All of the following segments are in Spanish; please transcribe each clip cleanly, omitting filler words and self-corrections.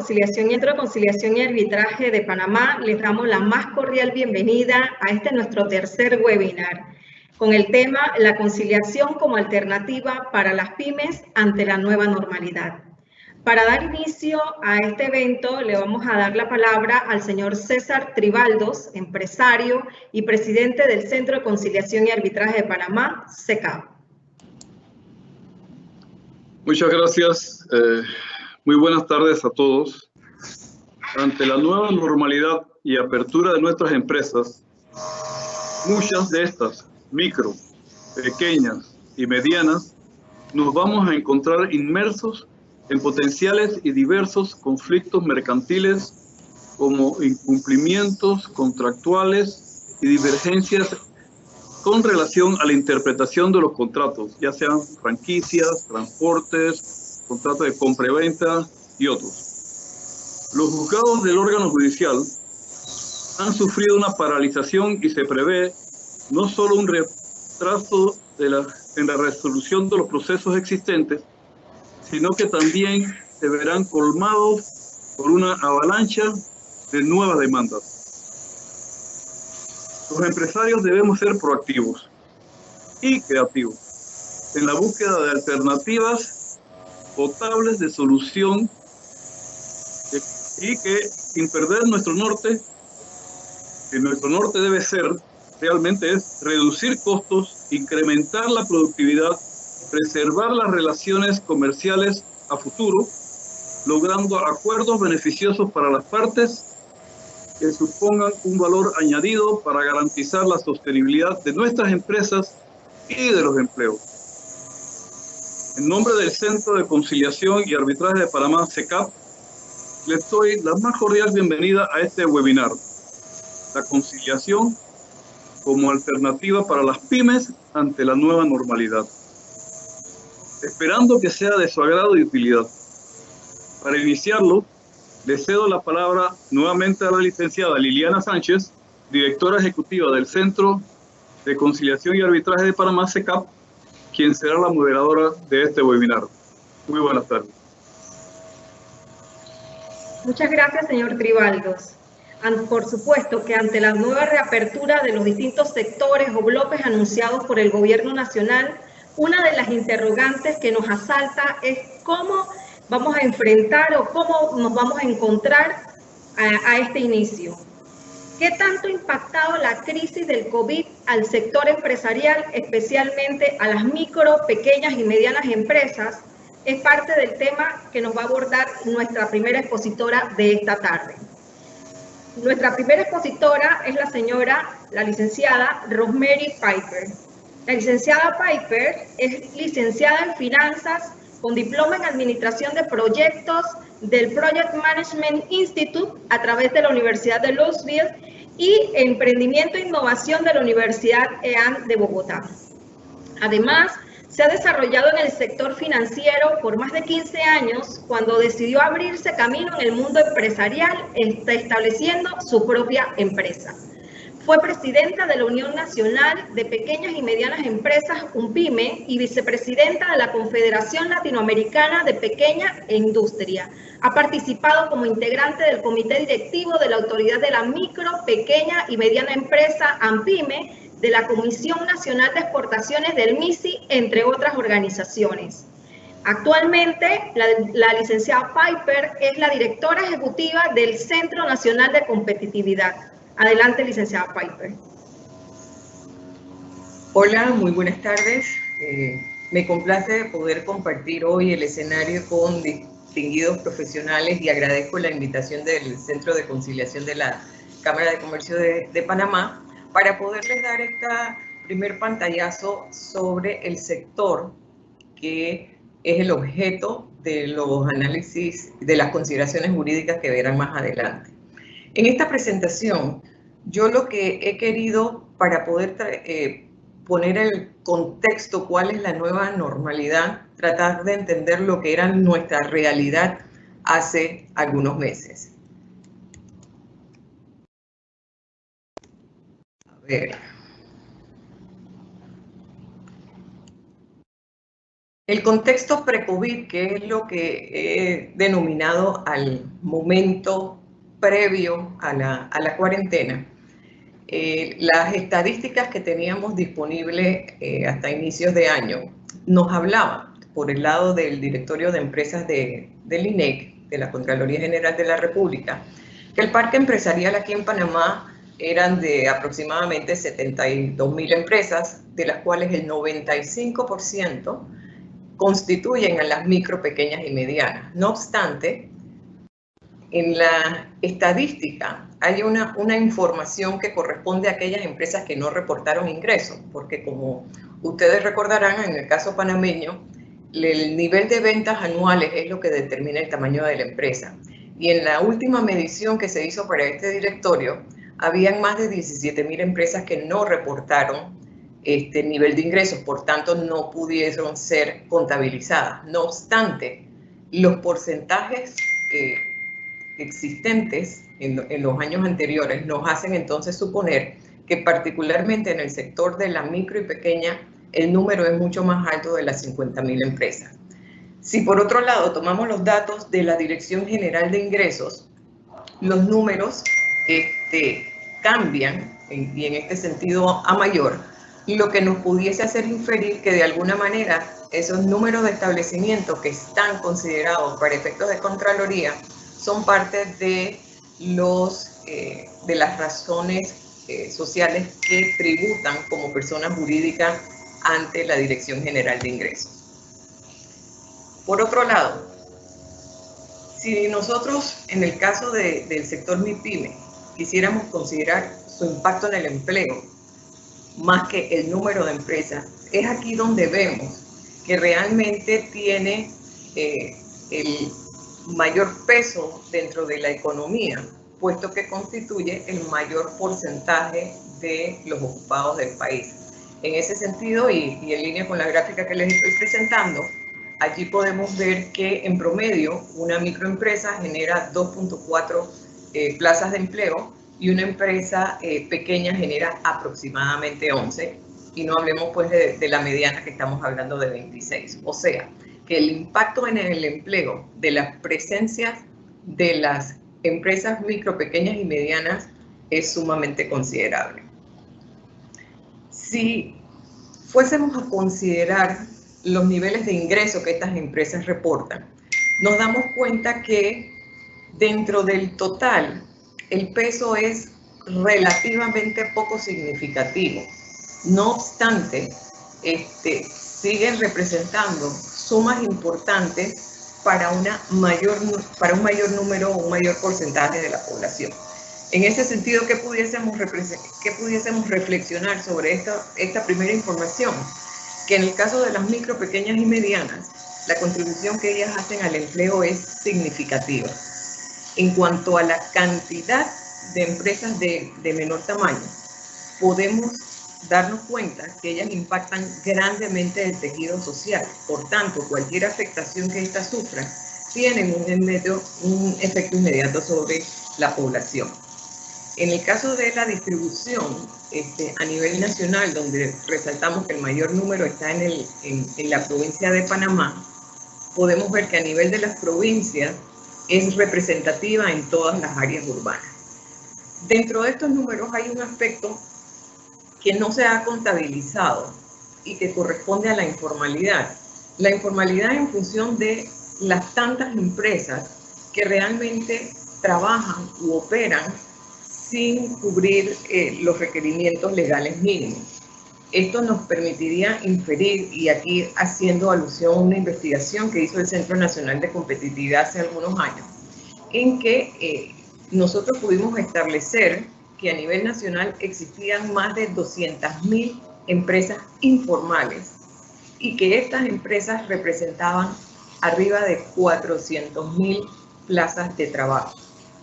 Centro de Conciliación y Arbitraje de Panamá, les damos la más cordial bienvenida a este nuestro tercer webinar, con el tema La conciliación como alternativa para las pymes ante la nueva normalidad. Para dar inicio a este evento, le vamos a dar la palabra al señor César Tribaldos, empresario y presidente del Centro de Conciliación y Arbitraje de Panamá, CECAP. Muchas gracias. Muy buenas tardes a todos. Ante la nueva normalidad y apertura de nuestras empresas, muchas de estas, micro, pequeñas y medianas, nos vamos a encontrar inmersos en potenciales y diversos conflictos mercantiles como incumplimientos contractuales y divergencias con relación a la interpretación de los contratos, ya sean franquicias, transportes, contratos de compra y venta y otros. Los juzgados del órgano judicial han sufrido una paralización y se prevé no solo un retraso en la resolución de los procesos existentes, sino que también se verán colmados por una avalancha de nuevas demandas. Los empresarios debemos ser proactivos y creativos en la búsqueda de alternativas potables de solución y que sin perder nuestro norte, que nuestro norte debe ser realmente es reducir costos, incrementar la productividad, preservar las relaciones comerciales a futuro, logrando acuerdos beneficiosos para las partes que supongan un valor añadido para garantizar la sostenibilidad de nuestras empresas y de los empleos. En nombre del Centro de Conciliación y Arbitraje de Panamá, CECAP, les doy la más cordial bienvenida a este webinar, la conciliación como alternativa para las pymes ante la nueva normalidad. Esperando que sea de su agrado y utilidad. Para iniciarlo, le cedo la palabra nuevamente a la licenciada Liliana Sánchez, directora ejecutiva del Centro de Conciliación y Arbitraje de Panamá, CECAP, quien será la moderadora de este webinar. Muy buenas tardes. Muchas gracias, señor Tribaldos. Por supuesto que ante la nueva reapertura de los distintos sectores o bloques anunciados por el Gobierno Nacional, una de las interrogantes que nos asalta es cómo vamos a enfrentar o cómo nos vamos a encontrar a este inicio. ¿Qué tanto ha impactado la crisis del COVID al sector empresarial, especialmente a las micro, pequeñas y medianas empresas? Es parte del tema que nos va a abordar nuestra primera expositora de esta tarde. Nuestra primera expositora es la licenciada Rosemary Piper. La licenciada Piper es licenciada en Finanzas con diploma en Administración de Proyectos del Project Management Institute a través de la Universidad de Louisville y Emprendimiento e Innovación de la Universidad EAN de Bogotá. Además, se ha desarrollado en el sector financiero por más de 15 años cuando decidió abrirse camino en el mundo empresarial, estableciendo su propia empresa. Fue presidenta de la Unión Nacional de Pequeñas y Medianas Empresas, UNPYME, y vicepresidenta de la Confederación Latinoamericana de Pequeña e Industria. Ha participado como integrante del Comité Directivo de la Autoridad de la Micro, Pequeña y Mediana Empresa, AMPYME, de la Comisión Nacional de Exportaciones del MISI, entre otras organizaciones. Actualmente, la licenciada Piper es la directora ejecutiva del Centro Nacional de Competitividad. Adelante, licenciada Piper. Hola, muy buenas tardes. Me complace poder compartir hoy el escenario con distinguidos profesionales y agradezco la invitación del Centro de Conciliación de la Cámara de Comercio de Panamá para poderles dar este primer pantallazo sobre el sector que es el objeto de los análisis, de las consideraciones jurídicas que verán más adelante. En esta presentación, yo lo que he querido para poder poner el contexto, cuál es la nueva normalidad, tratar de entender lo que era nuestra realidad hace algunos meses. A ver. El contexto pre-COVID, que es lo que he denominado al momento previo a la cuarentena, las estadísticas que teníamos disponibles hasta inicios de año nos hablaban, por el lado del Directorio de Empresas del INEC, de la Contraloría General de la República, que el parque empresarial aquí en Panamá eran de aproximadamente 72.000 empresas, de las cuales el 95% constituyen a las micro, pequeñas y medianas. No obstante, en la estadística hay una información que corresponde a aquellas empresas que no reportaron ingresos, porque como ustedes recordarán, en el caso panameño, el nivel de ventas anuales es lo que determina el tamaño de la empresa. Y en la última medición que se hizo para este directorio, habían más de 17.000 empresas que no reportaron este nivel de ingresos, por tanto no pudieron ser contabilizadas. No obstante, los porcentajes existentes en los años anteriores nos hacen entonces suponer que particularmente en el sector de la micro y pequeña el número es mucho más alto de las 50.000 empresas. Si por otro lado tomamos los datos de la Dirección General de Ingresos, los números cambian y en este sentido a mayor, lo que nos pudiese hacer inferir que de alguna manera esos números de establecimientos que están considerados para efectos de Contraloría son parte de las razones sociales que tributan como personas jurídicas ante la Dirección General de Ingresos. Por otro lado, si nosotros en el caso del sector MIPYME quisiéramos considerar su impacto en el empleo más que el número de empresas, es aquí donde vemos que realmente tiene el mayor peso dentro de la economía, puesto que constituye el mayor porcentaje de los ocupados del país. En ese sentido, y en línea con la gráfica que les estoy presentando, allí podemos ver que en promedio una microempresa genera 2.4 plazas de empleo y una empresa pequeña genera aproximadamente 11, y no hablemos pues de la mediana, que estamos hablando de 26. O sea, que el impacto en el empleo de las presencias de las empresas micro, pequeñas y medianas es sumamente considerable. Si fuésemos a considerar los niveles de ingreso que estas empresas reportan, nos damos cuenta que dentro del total el peso es relativamente poco significativo. No obstante, siguen representando sumas importantes para un mayor número o un mayor porcentaje de la población. En ese sentido, ¿qué pudiésemos reflexionar sobre esta primera información? Que en el caso de las micro, pequeñas y medianas, la contribución que ellas hacen al empleo es significativa. En cuanto a la cantidad de empresas de menor tamaño, podemos darnos cuenta que ellas impactan grandemente el tejido social. Por tanto, cualquier afectación que éstas sufran tienen un efecto inmediato sobre la población. En el caso de la distribución a nivel nacional, donde resaltamos que el mayor número está en la provincia de Panamá, podemos ver que a nivel de las provincias es representativa en todas las áreas urbanas. Dentro de estos números hay un aspecto que no se ha contabilizado y que corresponde a la informalidad. La informalidad en función de las tantas empresas que realmente trabajan u operan sin cubrir los requerimientos legales mínimos. Esto nos permitiría inferir, y aquí haciendo alusión a una investigación que hizo el Centro Nacional de Competitividad hace algunos años, en que nosotros pudimos establecer que a nivel nacional existían más de 200.000 empresas informales y que estas empresas representaban arriba de 400.000 plazas de trabajo.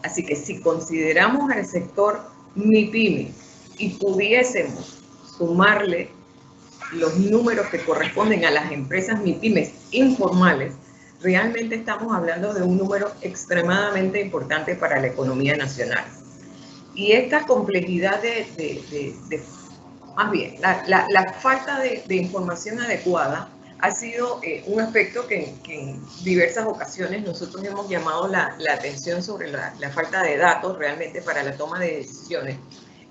Así que si consideramos al sector MIPYME y pudiésemos sumarle los números que corresponden a las empresas MIPYMEs informales, realmente estamos hablando de un número extremadamente importante para la economía nacional. Y esta complejidad más bien, la falta de información adecuada ha sido un aspecto que en diversas ocasiones nosotros hemos llamado la atención sobre la falta de datos realmente para la toma de decisiones.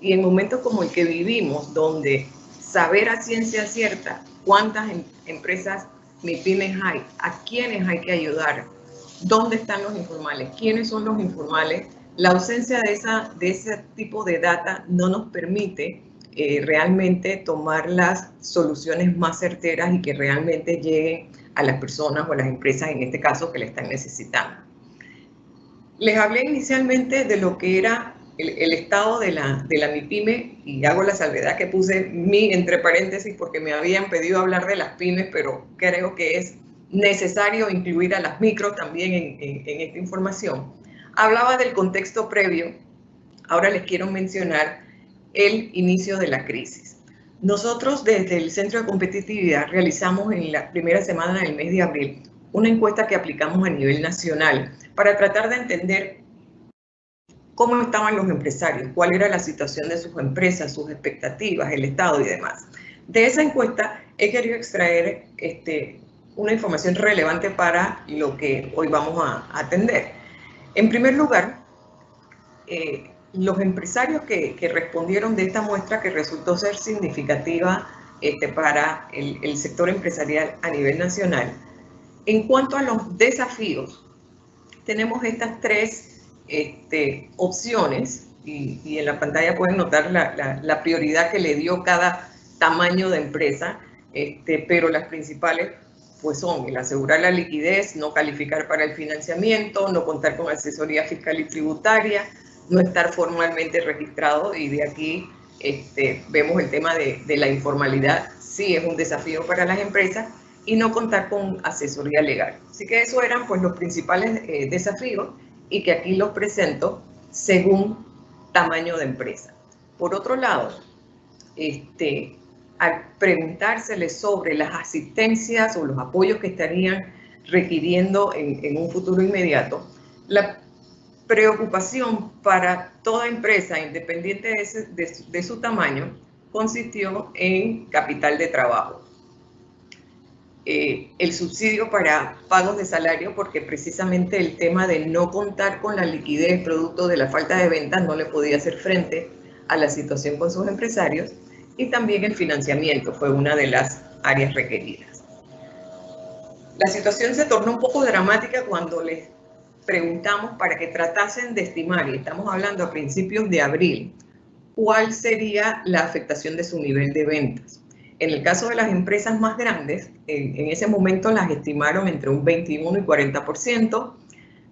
Y en momentos como el que vivimos, donde saber a ciencia cierta cuántas empresas MIPYMES hay, a quiénes hay que ayudar, dónde están los informales, quiénes son los informales, la ausencia de ese tipo de data no nos permite realmente tomar las soluciones más certeras y que realmente lleguen a las personas o a las empresas, en este caso, que le están necesitando. Les hablé inicialmente de lo que era el estado de la MIPYME, y hago la salvedad que puse mi entre paréntesis porque me habían pedido hablar de las pymes, pero creo que es necesario incluir a las micros también en esta información. Hablaba del contexto previo, ahora les quiero mencionar el inicio de la crisis. Nosotros desde el Centro de Competitividad realizamos en la primera semana del mes de abril una encuesta que aplicamos a nivel nacional para tratar de entender cómo estaban los empresarios, cuál era la situación de sus empresas, sus expectativas, el estado y demás. De esa encuesta he querido extraer una información relevante para lo que hoy vamos a atender. En primer lugar, los empresarios que respondieron de esta muestra, que resultó ser significativa para el sector empresarial a nivel nacional, en cuanto a los desafíos, tenemos estas tres opciones y en la pantalla pueden notar la prioridad que le dio cada tamaño de empresa, pero las principales pues son el asegurar la liquidez, no calificar para el financiamiento, no contar con asesoría fiscal y tributaria, no estar formalmente registrado, y de aquí vemos el tema de la informalidad, sí es un desafío para las empresas, y no contar con asesoría legal. Así que esos eran pues los principales desafíos, y que aquí los presento según tamaño de empresa. Por otro lado, al preguntárseles sobre las asistencias o los apoyos que estarían requiriendo en un futuro inmediato, la preocupación para toda empresa, independiente de su tamaño, consistió en capital de trabajo. El subsidio para pagos de salario, porque precisamente el tema de no contar con la liquidez producto de la falta de ventas no le podía hacer frente a la situación con sus empresarios, y también el financiamiento fue una de las áreas requeridas. La situación se tornó un poco dramática cuando les preguntamos para que tratasen de estimar, y estamos hablando a principios de abril, cuál sería la afectación de su nivel de ventas. En el caso de las empresas más grandes, en ese momento las estimaron entre un 21 y 40%,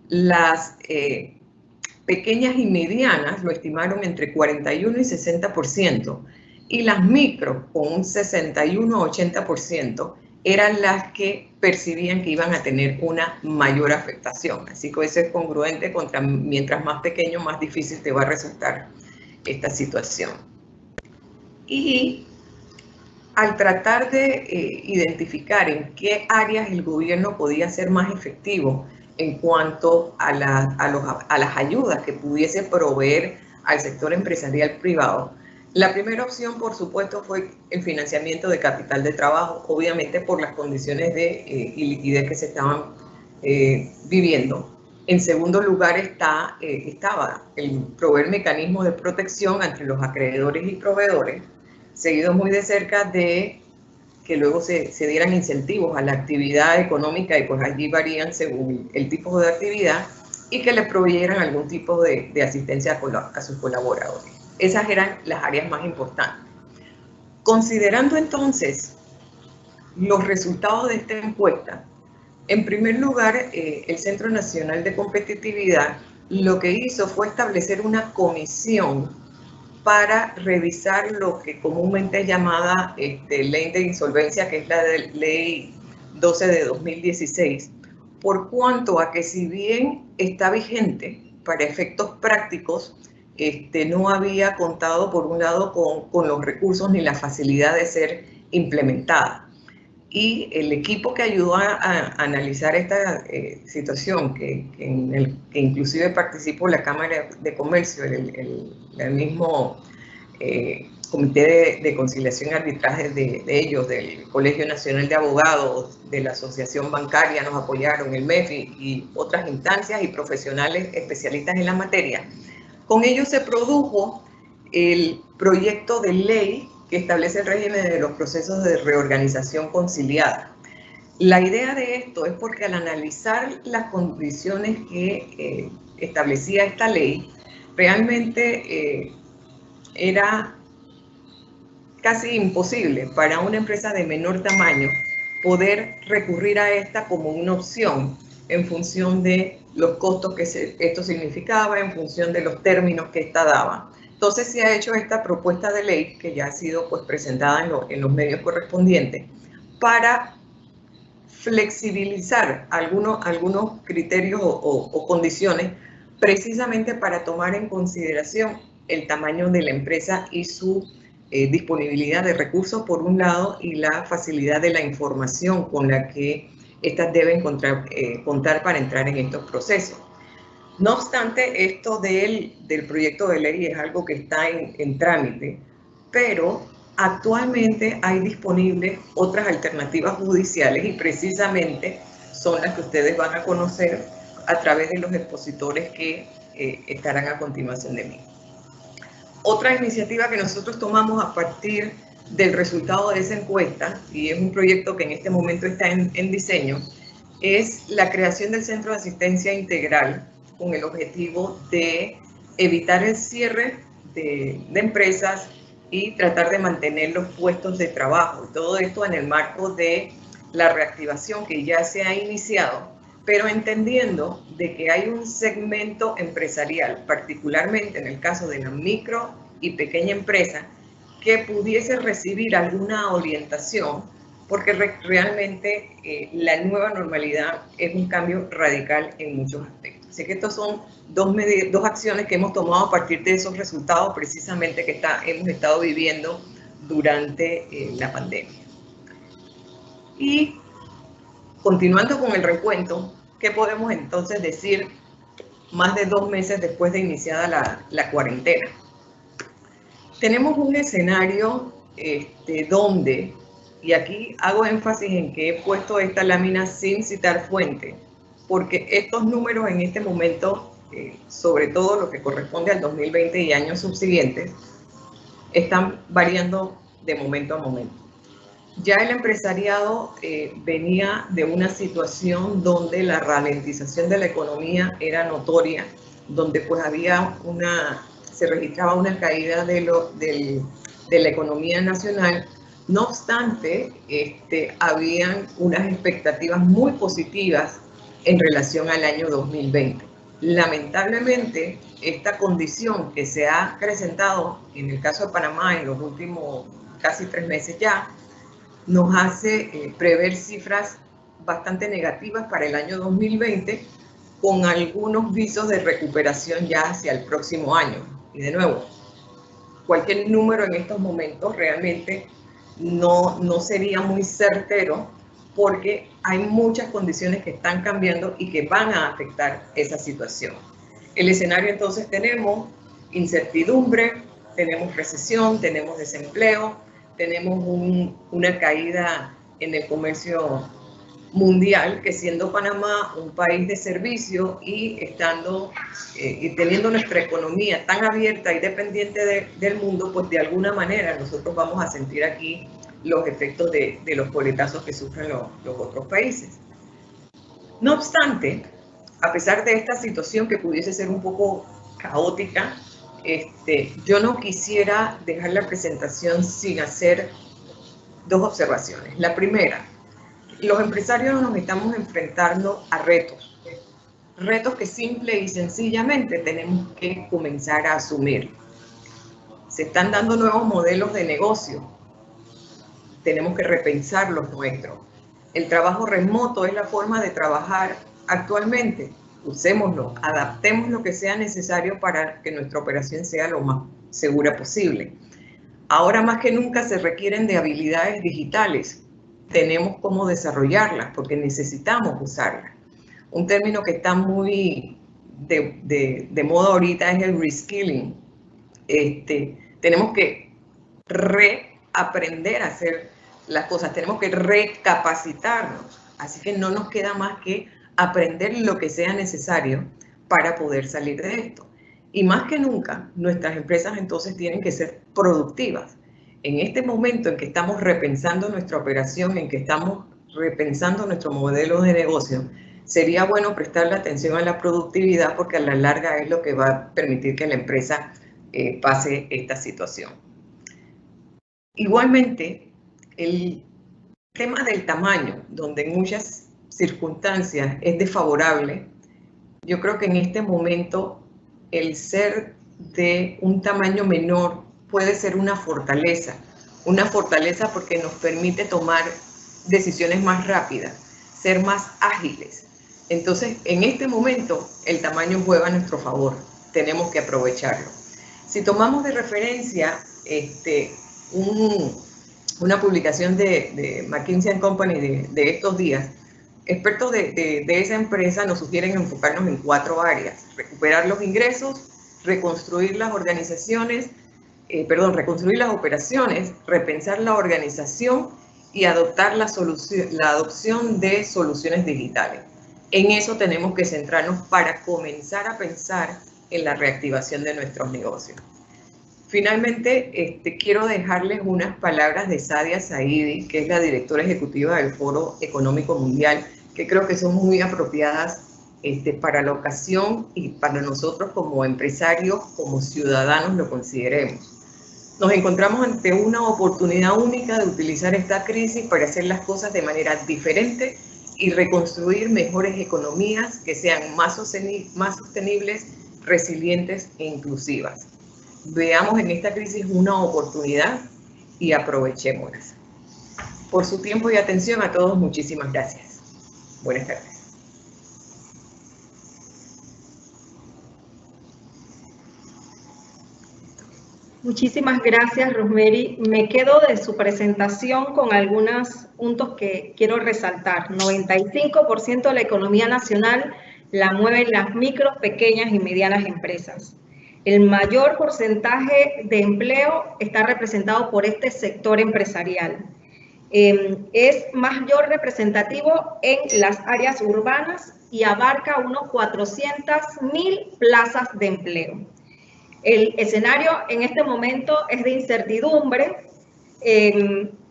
las pequeñas y medianas lo estimaron entre 41 y 60%, y las micros, con un 61 o 80%, eran las que percibían que iban a tener una mayor afectación. Así que eso es congruente contra mientras más pequeño, más difícil te va a resultar esta situación. Y al tratar de identificar en qué áreas el gobierno podía ser más efectivo en cuanto a las ayudas que pudiese proveer al sector empresarial privado, la primera opción, por supuesto, fue el financiamiento de capital de trabajo, obviamente por las condiciones de iliquidez que se estaban viviendo. En segundo lugar estaba el proveer mecanismos de protección entre los acreedores y proveedores, seguido muy de cerca de que luego se dieran incentivos a la actividad económica, y pues allí varían según el tipo de actividad, y que le proveyeran algún tipo de asistencia a sus colaboradores. Esas eran las áreas más importantes. Considerando entonces los resultados de esta encuesta, en primer lugar, el Centro Nacional de Competitividad lo que hizo fue establecer una comisión para revisar lo que comúnmente es llamada ley de insolvencia, que es la de ley 12 de 2016, por cuanto a que si bien está vigente para efectos prácticos, no había contado, por un lado, con los recursos ni la facilidad de ser implementada. Y el equipo que ayudó a analizar esta situación, que inclusive participó la Cámara de Comercio, el mismo Comité de Conciliación y Arbitraje de ellos, del Colegio Nacional de Abogados, de la Asociación Bancaria, nos apoyaron, el MEFI y otras instancias y profesionales especialistas en la materia. Con ellos se produjo el proyecto de ley que establece el régimen de los procesos de reorganización conciliada. La idea de esto es porque al analizar las condiciones que establecía esta ley, realmente era casi imposible para una empresa de menor tamaño poder recurrir a esta como una opción en función de los costos que esto significaba, en función de los términos que esta daba. Entonces se ha hecho esta propuesta de ley que ya ha sido pues presentada en los medios correspondientes para flexibilizar algunos criterios o condiciones precisamente para tomar en consideración el tamaño de la empresa y su disponibilidad de recursos por un lado y la facilidad de la información con la que éstas deben contar para entrar en estos procesos. No obstante, esto del proyecto de ley es algo que está en trámite, pero actualmente hay disponibles otras alternativas judiciales y precisamente son las que ustedes van a conocer a través de los expositores que estarán a continuación de mí. Otra iniciativa que nosotros tomamos a partir del resultado de esa encuesta, y es un proyecto que en este momento está en diseño, es la creación del Centro de Asistencia Integral con el objetivo de evitar el cierre de empresas y tratar de mantener los puestos de trabajo. Todo esto en el marco de la reactivación que ya se ha iniciado, pero entendiendo de que hay un segmento empresarial, particularmente en el caso de la micro y pequeña empresa, que pudiese recibir alguna orientación, porque realmente la nueva normalidad es un cambio radical en muchos aspectos. Así que estas son dos acciones que hemos tomado a partir de esos resultados precisamente que hemos estado viviendo durante la pandemia. Y continuando con el recuento, ¿qué podemos entonces decir más de 2 meses después de iniciada la cuarentena? Tenemos un escenario donde, y aquí hago énfasis en que he puesto esta lámina sin citar fuente, porque estos números en este momento, sobre todo lo que corresponde al 2020 y años subsiguientes, están variando de momento a momento. Ya el empresariado venía de una situación donde la ralentización de la economía era notoria, donde pues se registraba una caída de la economía nacional. No obstante, habían unas expectativas muy positivas en relación al año 2020. Lamentablemente, esta condición que se ha acrecentado en el caso de Panamá en los últimos casi 3 meses ya, nos hace prever cifras bastante negativas para el año 2020, con algunos visos de recuperación ya hacia el próximo año. Y de nuevo, cualquier número en estos momentos realmente no sería muy certero, porque hay muchas condiciones que están cambiando y que van a afectar esa situación. El escenario entonces tenemos incertidumbre, tenemos recesión, tenemos desempleo, tenemos una caída en el comercio mundial, que siendo Panamá un país de servicio y teniendo nuestra economía tan abierta y dependiente del mundo, pues de alguna manera nosotros vamos a sentir aquí los efectos de los coletazos que sufren los otros países. No obstante, a pesar de esta situación que pudiese ser un poco caótica, yo no quisiera dejar la presentación sin hacer 2 observaciones. La primera, los empresarios nos estamos enfrentando a retos que simple y sencillamente tenemos que comenzar a asumir. Se están dando nuevos modelos de negocio, tenemos que repensar los nuestros. El trabajo remoto es la forma de trabajar actualmente. Usémoslo, adaptemos lo que sea necesario para que nuestra operación sea lo más segura posible. Ahora más que nunca se requieren de habilidades digitales. Tenemos cómo desarrollarlas porque necesitamos usarlas. Un término que está muy de moda ahorita es el reskilling. Tenemos que reaprender a hacer las cosas, tenemos que recapacitarnos. Así que no nos queda más que aprender lo que sea necesario para poder salir de esto. Y más que nunca, nuestras empresas entonces tienen que ser productivas. En este momento en que estamos repensando nuestra operación, en que estamos repensando nuestro modelo de negocio, sería bueno prestarle atención a la productividad porque a la larga es lo que va a permitir que la empresa pase esta situación. Igualmente, el tema del tamaño, donde en muchas circunstancias es desfavorable, yo creo que en este momento el ser de un tamaño menor puede ser una fortaleza porque nos permite tomar decisiones más rápidas, ser más ágiles. Entonces, en este momento, el tamaño juega a nuestro favor, tenemos que aprovecharlo. Si tomamos de referencia una publicación de McKinsey & Company de estos días, expertos de esa empresa nos sugieren enfocarnos en 4 áreas: recuperar los ingresos, reconstruir las organizaciones, reconstruir las operaciones, repensar la organización y adoptar la adopción de soluciones digitales. En eso tenemos que centrarnos para comenzar a pensar en la reactivación de nuestros negocios. Finalmente, quiero dejarles unas palabras de Sadia Saidi, que es la directora ejecutiva del Foro Económico Mundial, que creo que son muy apropiadas para la ocasión y para nosotros como empresarios, como ciudadanos lo consideremos. Nos encontramos ante una oportunidad única de utilizar esta crisis para hacer las cosas de manera diferente y reconstruir mejores economías que sean más sostenibles, resilientes e inclusivas. Veamos en esta crisis una oportunidad y aprovechémosla. Por su tiempo y atención a todos, muchísimas gracias. Buenas tardes. Muchísimas gracias, Rosemary. Me quedo de su presentación con algunos puntos que quiero resaltar. 95% de la economía nacional la mueven las micro, pequeñas y medianas empresas. El mayor porcentaje de empleo está representado por este sector empresarial. Es mayor representativo en las áreas urbanas y abarca unos 400.000 plazas de empleo. El escenario en este momento es de incertidumbre,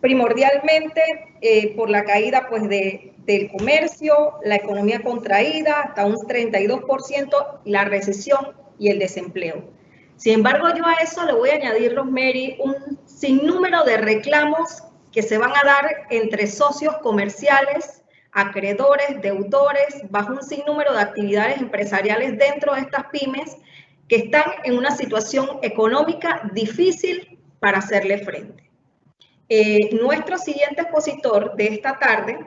primordialmente por la caída pues, del comercio, la economía contraída hasta un 32%, la recesión y el desempleo. Sin embargo, yo a eso le voy a añadir, Rosemary, un sinnúmero de reclamos que se van a dar entre socios comerciales, acreedores, deudores, bajo un sinnúmero de actividades empresariales dentro de estas pymes que están en una situación económica difícil para hacerle frente. Nuestro siguiente expositor de esta tarde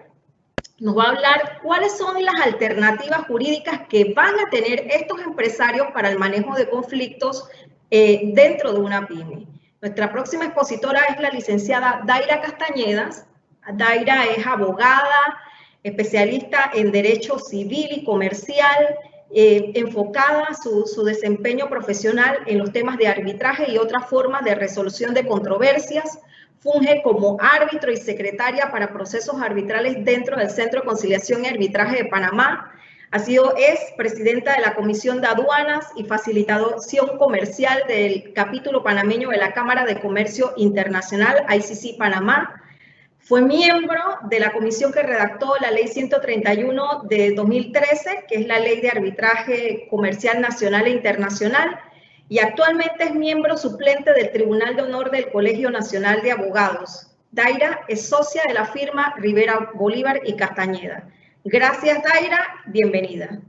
nos va a hablar cuáles son las alternativas jurídicas que van a tener estos empresarios para el manejo de conflictos dentro de una pyme. Nuestra próxima expositora es la licenciada Daira Castañedas. Daira es abogada, especialista en Derecho Civil y Comercial, enfocada su desempeño profesional en los temas de arbitraje y otras formas de resolución de controversias. Funge como árbitro y secretaria para procesos arbitrales dentro del Centro de Conciliación y Arbitraje de Panamá. Es presidenta de la Comisión de Aduanas y Facilitación Comercial del capítulo panameño de la Cámara de Comercio Internacional, ICC Panamá. Fue miembro de la comisión que redactó la Ley 131 de 2013, que es la Ley de Arbitraje Comercial Nacional e Internacional, y actualmente es miembro suplente del Tribunal de Honor del Colegio Nacional de Abogados. Daira es socia de la firma Rivera Bolívar y Castañeda. Gracias, Daira. Bienvenida.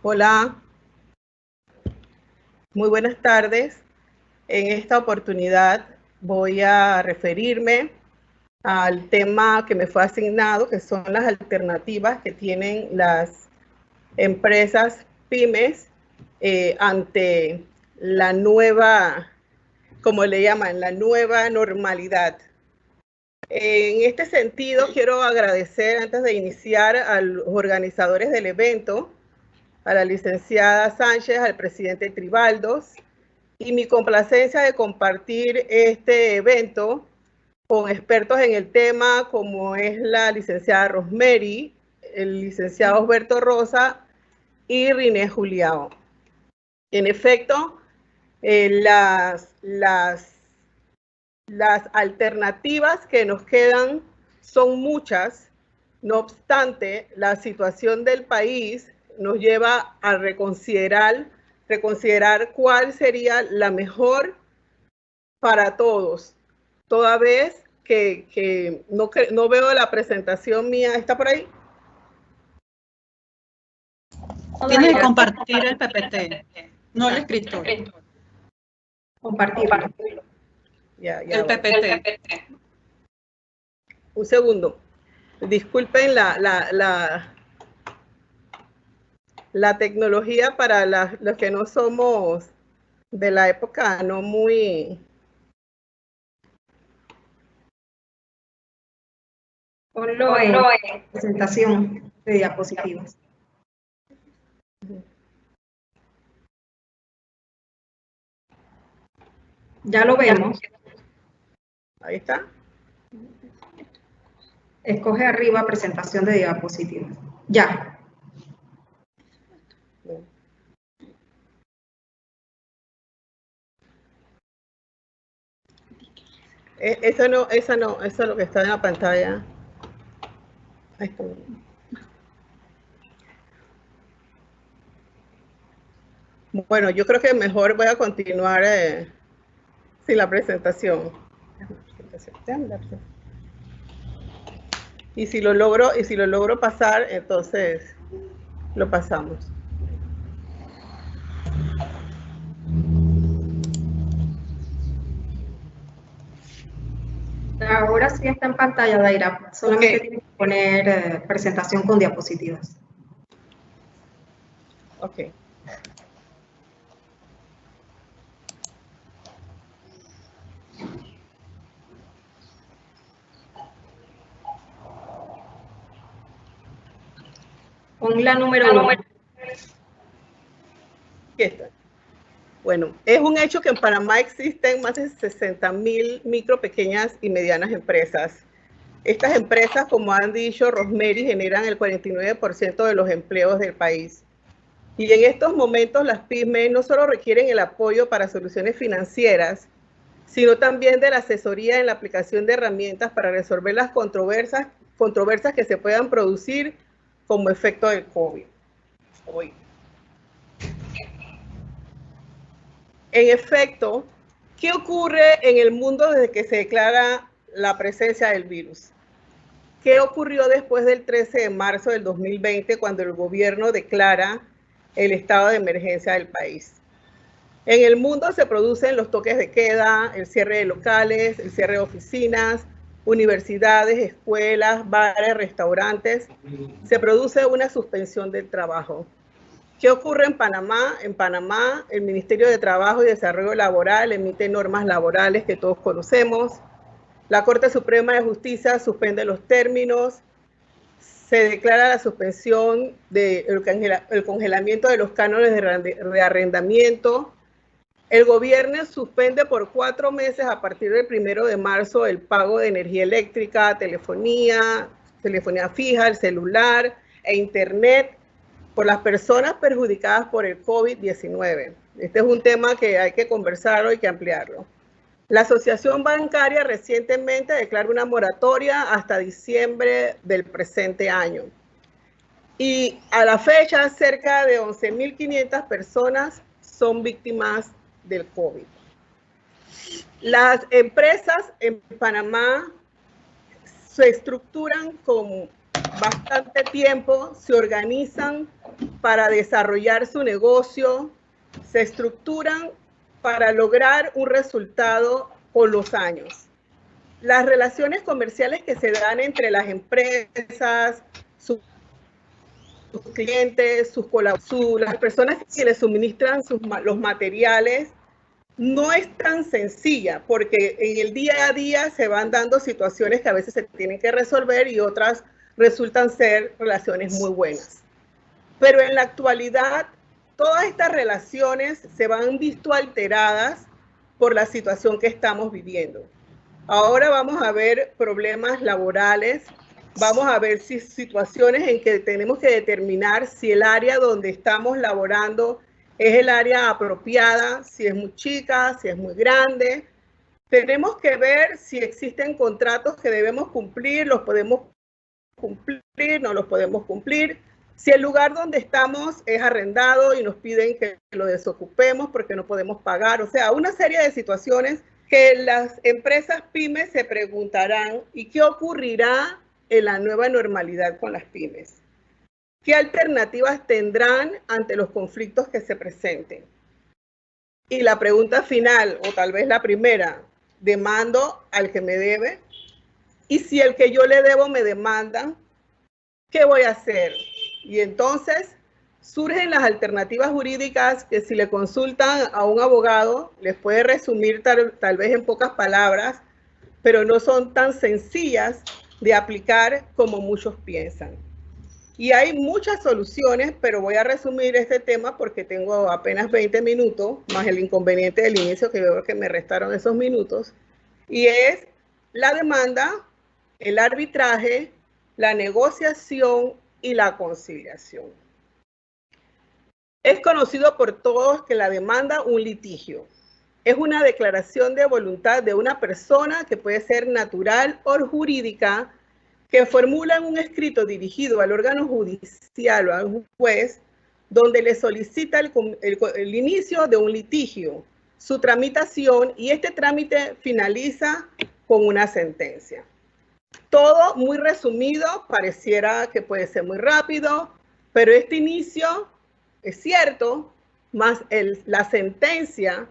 Hola, muy buenas tardes. En esta oportunidad voy a referirme al tema que me fue asignado, que son las alternativas que tienen las empresas pymes ante la nueva, como le llaman, la nueva normalidad. En este sentido, quiero agradecer antes de iniciar a los organizadores del evento, a la licenciada Sánchez, al presidente Tribaldos, y mi complacencia de compartir este evento con expertos en el tema como es la licenciada Rosemary, el licenciado Osberto Rosa y Riné Juliao. En efecto, las alternativas que nos quedan son muchas, no obstante, la situación del país nos lleva a reconsiderar cuál sería la mejor para todos. Toda vez que no veo la presentación mía, ¿está por ahí? Tiene que compartir el PPT, no el escritor. Compartirlo. Ya el PPT. Un segundo. Disculpen la tecnología para los que no somos de la época, no muy... Ponlo en presentación de diapositivas. Ya lo vemos. Ahí está. Escoge arriba presentación de diapositivas. Ya. Eso es lo que está en la pantalla. Ahí está. Bueno, yo creo que mejor voy a continuar sin la presentación. Y si lo logro pasar, entonces lo pasamos. Ahora sí está en pantalla, Daira. Solamente tienes que poner presentación con diapositivas. Ok. Pon la número 1. Aquí está. Bueno, es un hecho que en Panamá existen más de 60.000 micro, pequeñas y medianas empresas. Estas empresas, como han dicho Rosemary, generan el 49% de los empleos del país. Y en estos momentos las pymes no solo requieren el apoyo para soluciones financieras, sino también de la asesoría en la aplicación de herramientas para resolver las controversias que se puedan producir como efecto del COVID. En efecto, ¿qué ocurre en el mundo desde que se declara la presencia del virus? ¿Qué ocurrió después del 13 de marzo del 2020 cuando el gobierno declara el estado de emergencia del país? En el mundo se producen los toques de queda, el cierre de locales, el cierre de oficinas, universidades, escuelas, bares, restaurantes. Se produce una suspensión del trabajo. ¿Qué ocurre en Panamá? En Panamá, el Ministerio de Trabajo y Desarrollo Laboral emite normas laborales que todos conocemos. La Corte Suprema de Justicia suspende los términos. Se declara la suspensión del congelamiento de los cánones de arrendamiento. El gobierno suspende por 4 meses a partir del 1 de marzo el pago de energía eléctrica, telefonía fija, el celular e internet por las personas perjudicadas por el COVID-19. Este es un tema que hay que conversarlo y que ampliarlo. La Asociación Bancaria recientemente declaró una moratoria hasta diciembre del presente año. Y a la fecha, cerca de 11.500 personas son víctimas del COVID. Las empresas en Panamá se estructuran con bastante tiempo, se organizan para desarrollar su negocio, se estructuran para lograr un resultado con los años. Las relaciones comerciales que se dan entre las empresas, sus clientes, las personas que les suministran los materiales, no es tan sencilla, porque en el día a día se van dando situaciones que a veces se tienen que resolver y otras resultan ser relaciones muy buenas. Pero en la actualidad, todas estas relaciones se van visto alteradas por la situación que estamos viviendo. Ahora vamos a ver problemas laborales, vamos a ver situaciones en que tenemos que determinar si el área donde estamos laborando es el área apropiada, si es muy chica, si es muy grande. Tenemos que ver si existen contratos que debemos cumplir, los podemos cumplir, no los podemos cumplir. Si el lugar donde estamos es arrendado y nos piden que lo desocupemos porque no podemos pagar. O sea, una serie de situaciones que las empresas pymes se preguntarán, ¿y qué ocurrirá en la nueva normalidad con las pymes? ¿Qué alternativas tendrán ante los conflictos que se presenten? Y la pregunta final, o tal vez la primera, ¿demando al que me debe? Y si el que yo le debo me demanda, ¿qué voy a hacer? Y entonces surgen las alternativas jurídicas que si le consultan a un abogado, les puede resumir tal vez en pocas palabras, pero no son tan sencillas de aplicar como muchos piensan. Y hay muchas soluciones, pero voy a resumir este tema porque tengo apenas 20 minutos, más el inconveniente del inicio, que yo creo que me restaron esos minutos, y es la demanda, el arbitraje, la negociación y la conciliación. Es conocido por todos que la demanda, un litigio, es una declaración de voluntad de una persona que puede ser natural o jurídica, que formula un escrito dirigido al órgano judicial o al juez, donde le solicita el inicio de un litigio, su tramitación, y este trámite finaliza con una sentencia. Todo muy resumido, pareciera que puede ser muy rápido, pero este inicio es cierto, más la sentencia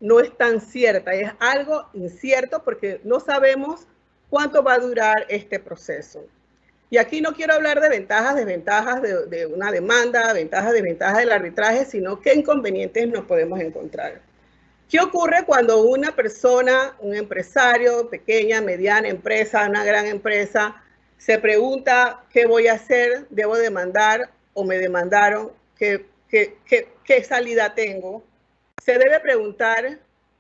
no es tan cierta, es algo incierto porque no sabemos cuánto va a durar este proceso. Y aquí no quiero hablar de ventajas, desventajas de una demanda, ventajas, desventajas del arbitraje, sino qué inconvenientes nos podemos encontrar. ¿Qué ocurre cuando una persona, un empresario, pequeña, mediana empresa, una gran empresa, se pregunta qué voy a hacer, debo demandar o me demandaron, qué salida tengo? Se debe preguntar,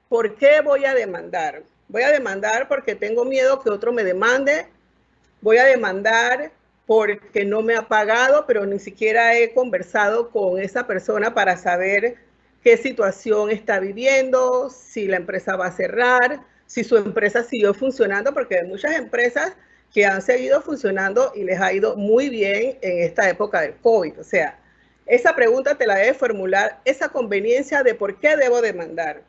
¿por qué voy a demandar? Voy a demandar porque tengo miedo que otro me demande. Voy a demandar porque no me ha pagado, pero ni siquiera he conversado con esa persona para saber qué situación está viviendo, si la empresa va a cerrar, si su empresa siguió funcionando, porque hay muchas empresas que han seguido funcionando y les ha ido muy bien en esta época del COVID. O sea, esa pregunta te la debe formular, esa conveniencia de por qué debo demandar.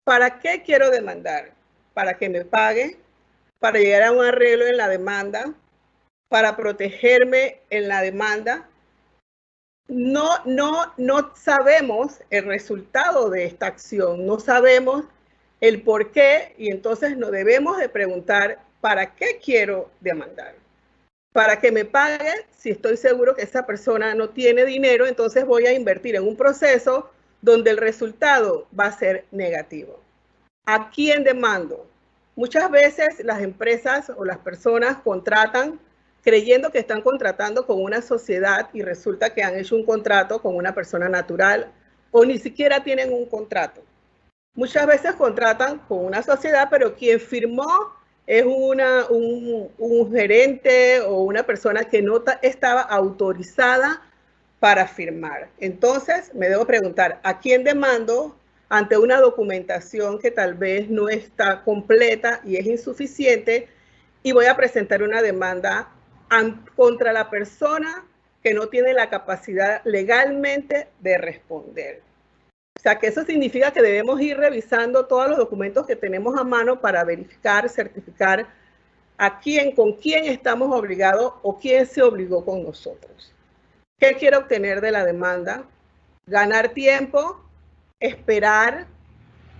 ¿Para qué quiero demandar? ¿Para que me pague? ¿Para llegar a un arreglo en la demanda? ¿Para protegerme en la demanda? No sabemos el resultado de esta acción, no sabemos el por qué, y entonces nos debemos de preguntar, ¿para qué quiero demandar? Para que me pague. Si estoy seguro que esa persona no tiene dinero, entonces voy a invertir en un proceso donde el resultado va a ser negativo. ¿A quién demando? Muchas veces las empresas o las personas contratan creyendo que están contratando con una sociedad y resulta que han hecho un contrato con una persona natural o ni siquiera tienen un contrato. Muchas veces contratan con una sociedad, pero quien firmó es un gerente o una persona que no estaba autorizada para firmar. Entonces me debo preguntar, ¿a quién demando ante una documentación que tal vez no está completa y es insuficiente? Y voy a presentar una demanda contra la persona que no tiene la capacidad legalmente de responder. O sea, que eso significa que debemos ir revisando todos los documentos que tenemos a mano para verificar, certificar con quién estamos obligados o quién se obligó con nosotros. ¿Qué quiero obtener de la demanda? Ganar tiempo, esperar,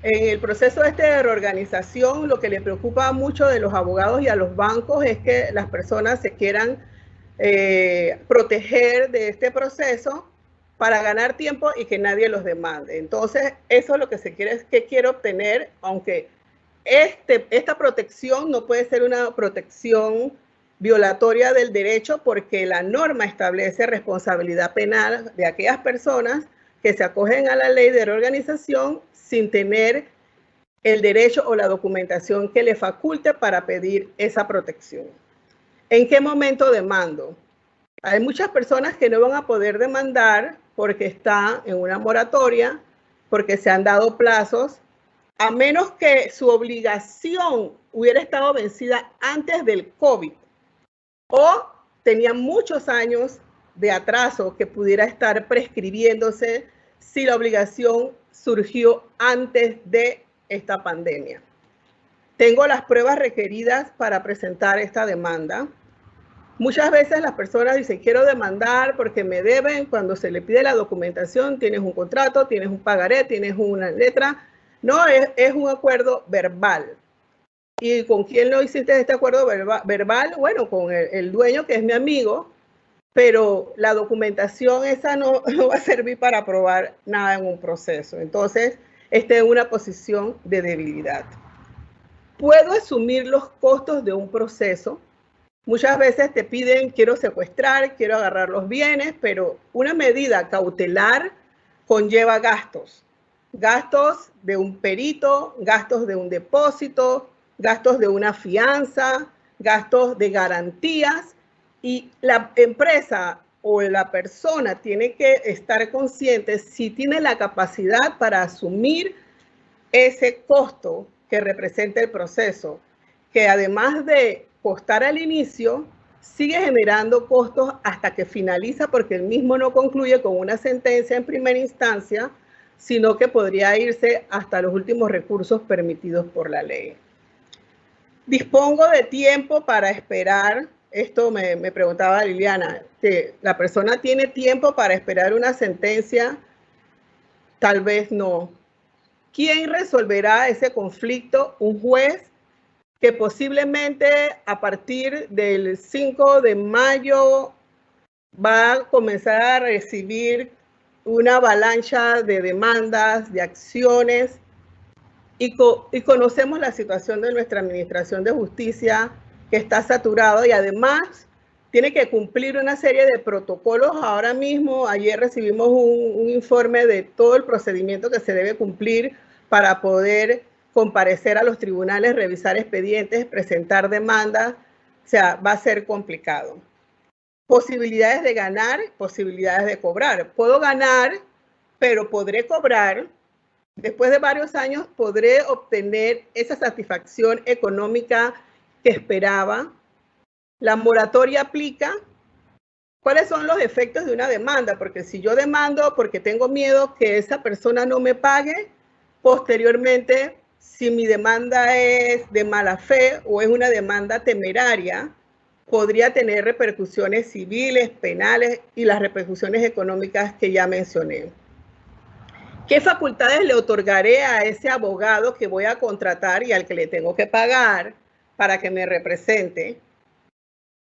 En el proceso de reorganización, lo que le preocupa mucho de los abogados y a los bancos es que las personas se quieran proteger de este proceso para ganar tiempo y que nadie los demande. Entonces, eso es lo que se quiere obtener, aunque esta protección no puede ser una protección violatoria del derecho, porque la norma establece responsabilidad penal de aquellas personas que se acogen a la ley de reorganización sin tener el derecho o la documentación que le faculte para pedir esa protección. ¿En qué momento demando? Hay muchas personas que no van a poder demandar porque están en una moratoria, porque se han dado plazos, a menos que su obligación hubiera estado vencida antes del COVID o tenían muchos años de atraso que pudiera estar prescribiéndose si la obligación surgió antes de esta pandemia. Tengo las pruebas requeridas para presentar esta demanda. Muchas veces las personas dicen, quiero demandar porque me deben. Cuando se le pide la documentación, tienes un contrato, tienes un pagaré, tienes una letra. No, es un acuerdo verbal. ¿Y con quién lo hiciste este acuerdo verbal? Bueno, con el dueño, que es mi amigo, pero la documentación esa no va a servir para probar nada en un proceso. Entonces, esté en una posición de debilidad. ¿Puedo asumir los costos de un proceso? Muchas veces te piden, quiero secuestrar, quiero agarrar los bienes, pero una medida cautelar conlleva gastos. Gastos de un perito, gastos de un depósito, gastos de una fianza, gastos de garantías, y la empresa o la persona tiene que estar consciente si tiene la capacidad para asumir ese costo que representa el proceso, que además de costar al inicio, sigue generando costos hasta que finaliza, porque el mismo no concluye con una sentencia en primera instancia, sino que podría irse hasta los últimos recursos permitidos por la ley. Dispongo de tiempo para esperar. Esto me preguntaba Liliana, que la persona tiene tiempo para esperar una sentencia, tal vez no. ¿Quién resolverá ese conflicto? Un juez que posiblemente a partir del 5 de mayo va a comenzar a recibir una avalancha de demandas, de acciones, y conocemos la situación de nuestra Administración de Justicia, que está saturado y además tiene que cumplir una serie de protocolos. Ahora mismo, ayer recibimos un informe de todo el procedimiento que se debe cumplir para poder comparecer a los tribunales, revisar expedientes, presentar demandas. O sea, va a ser complicado. Posibilidades de ganar, posibilidades de cobrar. Puedo ganar, pero podré cobrar. Después de varios años podré obtener esa satisfacción económica que esperaba. La moratoria aplica. ¿Cuáles son los efectos de una demanda? Porque si yo demando porque tengo miedo que esa persona no me pague, posteriormente, si mi demanda es de mala fe o es una demanda temeraria, podría tener repercusiones civiles, penales y las repercusiones económicas que ya mencioné. ¿Qué facultades le otorgaré a ese abogado que voy a contratar y al que le tengo que pagar para que me represente?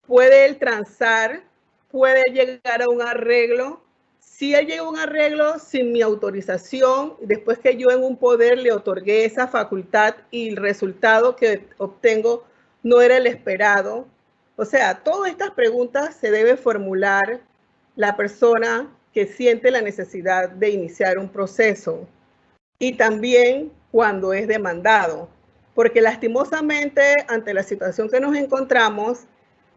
¿Puede él transar? ¿Puede llegar a un arreglo? Si él llega a un arreglo sin mi autorización, después que yo en un poder le otorgué esa facultad y el resultado que obtengo no era el esperado. O sea, todas estas preguntas se debe formular la persona que siente la necesidad de iniciar un proceso, y también cuando es demandado, porque lastimosamente ante la situación que nos encontramos,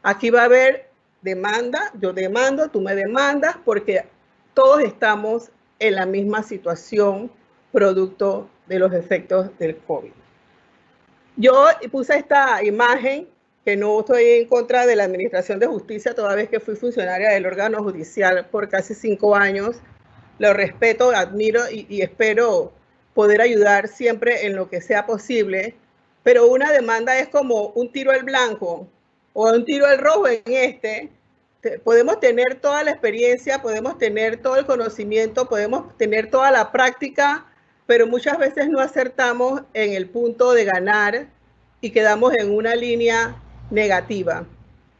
aquí va a haber demanda, yo demando, tú me demandas, porque todos estamos en la misma situación producto de los efectos del COVID. Yo puse esta imagen, que no estoy en contra de la Administración de Justicia, toda vez que fui funcionaria del órgano judicial por casi 5 años. Lo respeto, admiro y espero poder ayudar siempre en lo que sea posible, pero una demanda es como un tiro al blanco o un tiro al rojo. Podemos tener toda la experiencia, podemos tener todo el conocimiento, podemos tener toda la práctica, pero muchas veces no acertamos en el punto de ganar y quedamos en una línea negativa,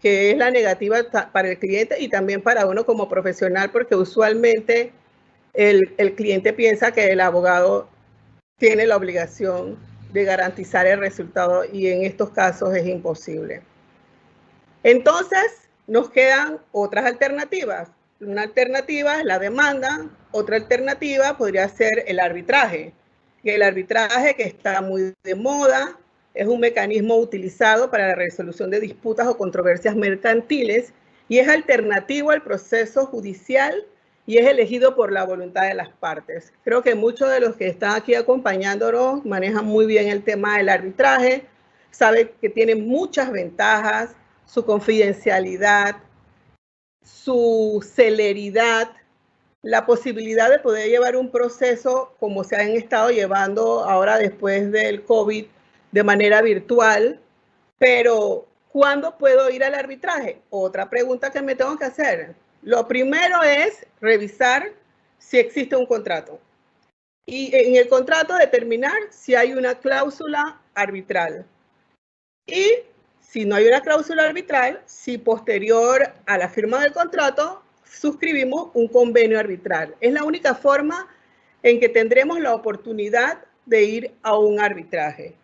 que es la negativa para el cliente y también para uno como profesional, porque usualmente el cliente piensa que el abogado tiene la obligación de garantizar el resultado y en estos casos es imposible. Entonces, nos quedan otras alternativas. Una alternativa es la demanda, otra alternativa podría ser el arbitraje. Y el arbitraje, que está muy de moda, es un mecanismo utilizado para la resolución de disputas o controversias mercantiles y es alternativo al proceso judicial y es elegido por la voluntad de las partes. Creo que muchos de los que están aquí acompañándonos manejan muy bien el tema del arbitraje, saben que tiene muchas ventajas, su confidencialidad, su celeridad, la posibilidad de poder llevar un proceso como se han estado llevando ahora después del COVID de manera virtual, pero ¿cuándo puedo ir al arbitraje? Otra pregunta que me tengo que hacer. Lo primero es revisar si existe un contrato y en el contrato determinar si hay una cláusula arbitral y si no hay una cláusula arbitral, si posterior a la firma del contrato suscribimos un convenio arbitral. Es la única forma en que tendremos la oportunidad de ir a un arbitraje.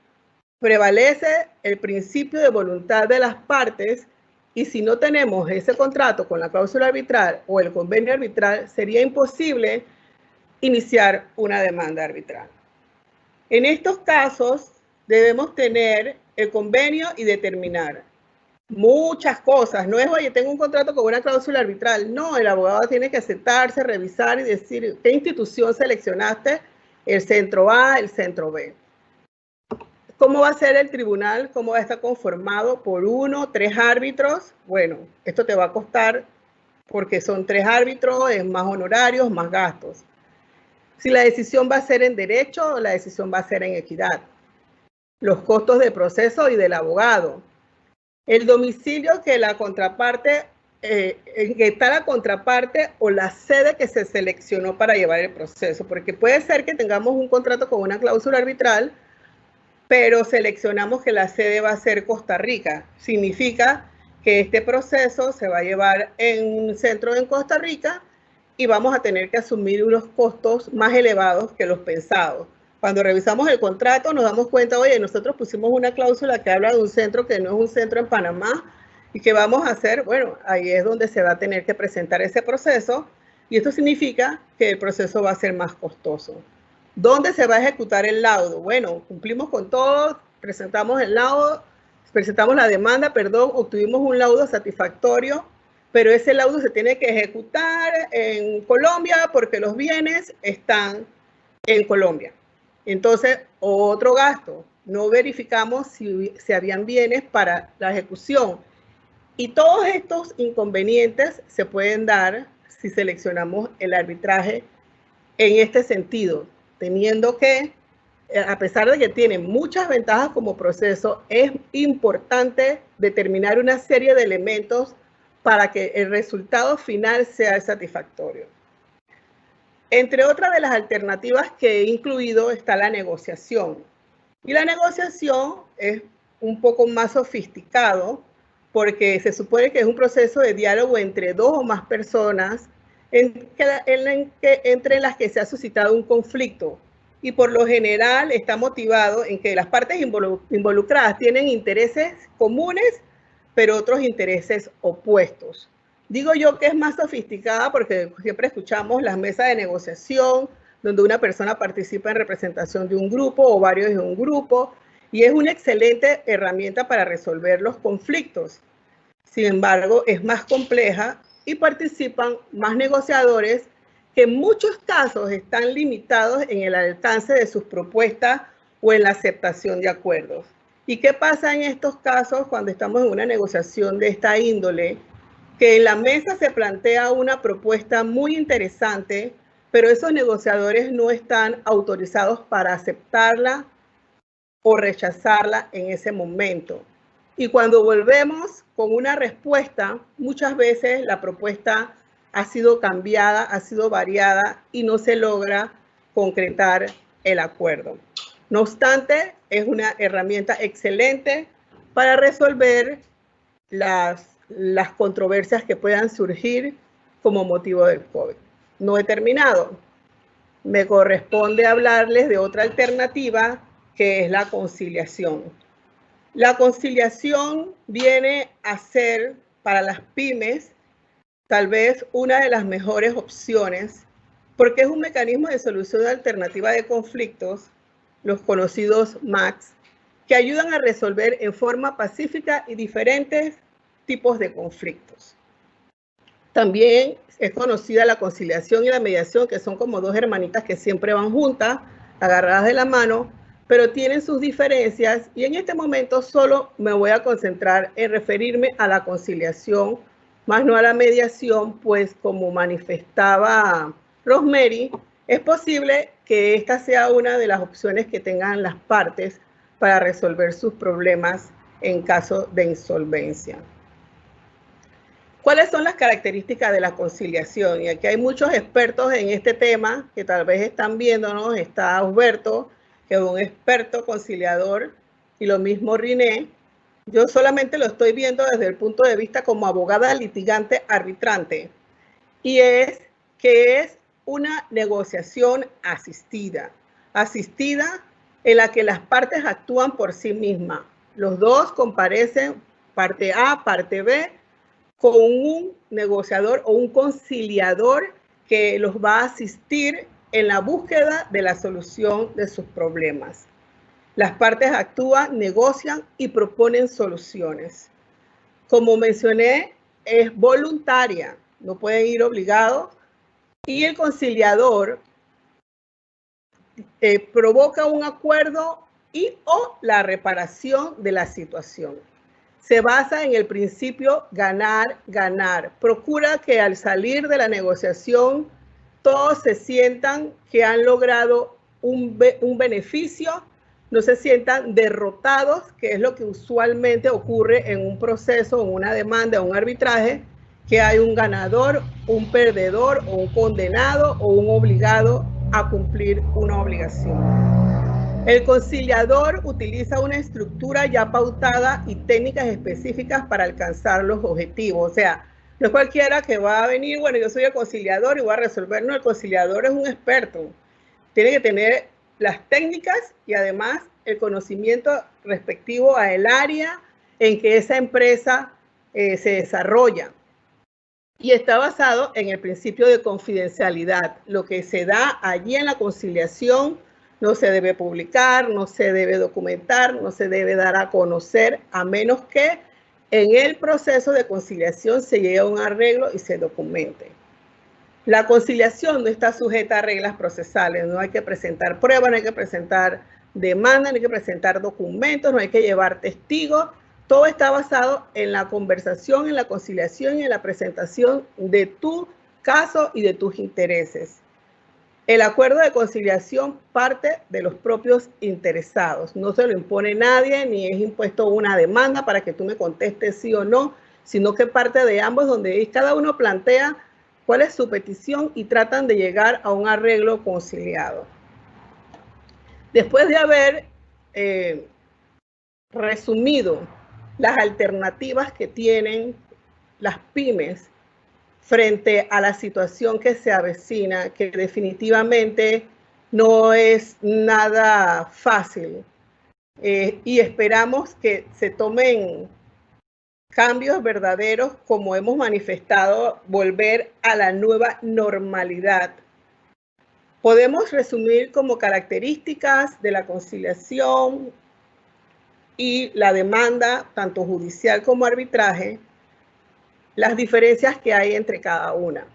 Prevalece el principio de voluntad de las partes y si no tenemos ese contrato con la cláusula arbitral o el convenio arbitral, sería imposible iniciar una demanda arbitral. En estos casos, debemos tener el convenio y determinar muchas cosas. No es, oye, tengo un contrato con una cláusula arbitral. No, el abogado tiene que sentarse, revisar y decir qué institución seleccionaste, el centro A, el centro B. ¿Cómo va a ser el tribunal? ¿Cómo va a estar conformado? ¿Por 1, 3 árbitros? Bueno, esto te va a costar porque son 3 árbitros, es más honorarios, más gastos. Si la decisión va a ser en derecho o la decisión va a ser en equidad. Los costos de proceso y del abogado. El domicilio que la contraparte, en que está la contraparte o la sede que se seleccionó para llevar el proceso. Porque puede ser que tengamos un contrato con una cláusula arbitral, pero seleccionamos que la sede va a ser Costa Rica. Significa que este proceso se va a llevar en un centro en Costa Rica y vamos a tener que asumir unos costos más elevados que los pensados. Cuando revisamos el contrato nos damos cuenta, oye, nosotros pusimos una cláusula que habla de un centro que no es un centro en Panamá y que vamos a hacer, bueno, ahí es donde se va a tener que presentar ese proceso y esto significa que el proceso va a ser más costoso. ¿Dónde se va a ejecutar el laudo? Bueno, cumplimos con todo, presentamos el laudo, presentamos la demanda, perdón, obtuvimos un laudo satisfactorio, pero ese laudo se tiene que ejecutar en Colombia porque los bienes están en Colombia. Entonces, otro gasto, no verificamos si habían bienes para la ejecución. Y todos estos inconvenientes se pueden dar si seleccionamos el arbitraje en este sentido, teniendo que, a pesar de que tiene muchas ventajas como proceso, es importante determinar una serie de elementos para que el resultado final sea satisfactorio. Entre otras de las alternativas que he incluido está la negociación. Y la negociación es un poco más sofisticado porque se supone que es un proceso de diálogo entre 2 o más personas entre las que se ha suscitado un conflicto y por lo general está motivado en que las partes involucradas tienen intereses comunes pero otros intereses opuestos. Digo yo que es más sofisticada porque siempre escuchamos las mesas de negociación donde una persona participa en representación de un grupo o varios de un grupo y es una excelente herramienta para resolver los conflictos. Sin embargo, es más compleja y participan más negociadores que en muchos casos están limitados en el alcance de sus propuestas o en la aceptación de acuerdos. ¿Y qué pasa en estos casos cuando estamos en una negociación de esta índole? Que en la mesa se plantea una propuesta muy interesante, pero esos negociadores no están autorizados para aceptarla o rechazarla en ese momento. Y cuando volvemos con una respuesta, muchas veces la propuesta ha sido cambiada, ha sido variada y no se logra concretar el acuerdo. No obstante, es una herramienta excelente para resolver las controversias que puedan surgir como motivo del COVID. No he terminado. Me corresponde hablarles de otra alternativa, que es la conciliación. La conciliación viene a ser para las pymes tal vez una de las mejores opciones, porque es un mecanismo de solución alternativa de conflictos, los conocidos MACs, que ayudan a resolver en forma pacífica y diferentes tipos de conflictos. También es conocida la conciliación y la mediación, que son como dos hermanitas que siempre van juntas, agarradas de la mano, pero tienen sus diferencias, y en este momento solo me voy a concentrar en referirme a la conciliación, más no a la mediación, pues como manifestaba Rosemary, es posible que esta sea una de las opciones que tengan las partes para resolver sus problemas en caso de insolvencia. ¿Cuáles son las características de la conciliación? Y aquí hay muchos expertos en este tema que tal vez están viéndonos. Está Alberto, que es un experto conciliador, y lo mismo René. Yo solamente lo estoy viendo desde el punto de vista como abogada litigante arbitrante, y es que es una negociación asistida en la que las partes actúan por sí mismas. Los dos comparecen, parte A, parte B, con un negociador o un conciliador que los va a asistir en la búsqueda de la solución de sus problemas. Las partes actúan, negocian y proponen soluciones. Como mencioné, es voluntaria, no pueden ir obligados, y el conciliador provoca un acuerdo o la reparación de la situación. Se basa en el principio ganar-ganar. Procura que al salir de la negociación todos se sientan que han logrado un beneficio, no se sientan derrotados, que es lo que usualmente ocurre en un proceso, en una demanda, un arbitraje, que hay un ganador, un perdedor, o un condenado o un obligado a cumplir una obligación. El conciliador utiliza una estructura ya pautada y técnicas específicas para alcanzar los objetivos. O sea, no es cualquiera que va a venir, bueno, yo soy el conciliador y voy a resolver. No, el conciliador es un experto. Tiene que tener las técnicas y además el conocimiento respectivo al área en que esa empresa se desarrolla. Y está basado en el principio de confidencialidad. Lo que se da allí en la conciliación no se debe publicar, no se debe documentar, no se debe dar a conocer, a menos que en el proceso de conciliación se llegue a un arreglo y se documente. La conciliación no está sujeta a reglas procesales, no hay que presentar pruebas, no hay que presentar demanda, no hay que presentar documentos, no hay que llevar testigos. Todo está basado en la conversación, en la conciliación y en la presentación de tu caso y de tus intereses. El acuerdo de conciliación parte de los propios interesados. No se lo impone nadie, ni es impuesto una demanda para que tú me contestes sí o no, sino que parte de ambos, donde cada uno plantea cuál es su petición y tratan de llegar a un arreglo conciliado. Después de haber resumido las alternativas que tienen las pymes frente a la situación que se avecina, que definitivamente no es nada fácil, y esperamos que se tomen cambios verdaderos, como hemos manifestado, volver a la nueva normalidad. Podemos resumir como características de la conciliación y la demanda, tanto judicial como arbitraje, las diferencias que hay entre cada una.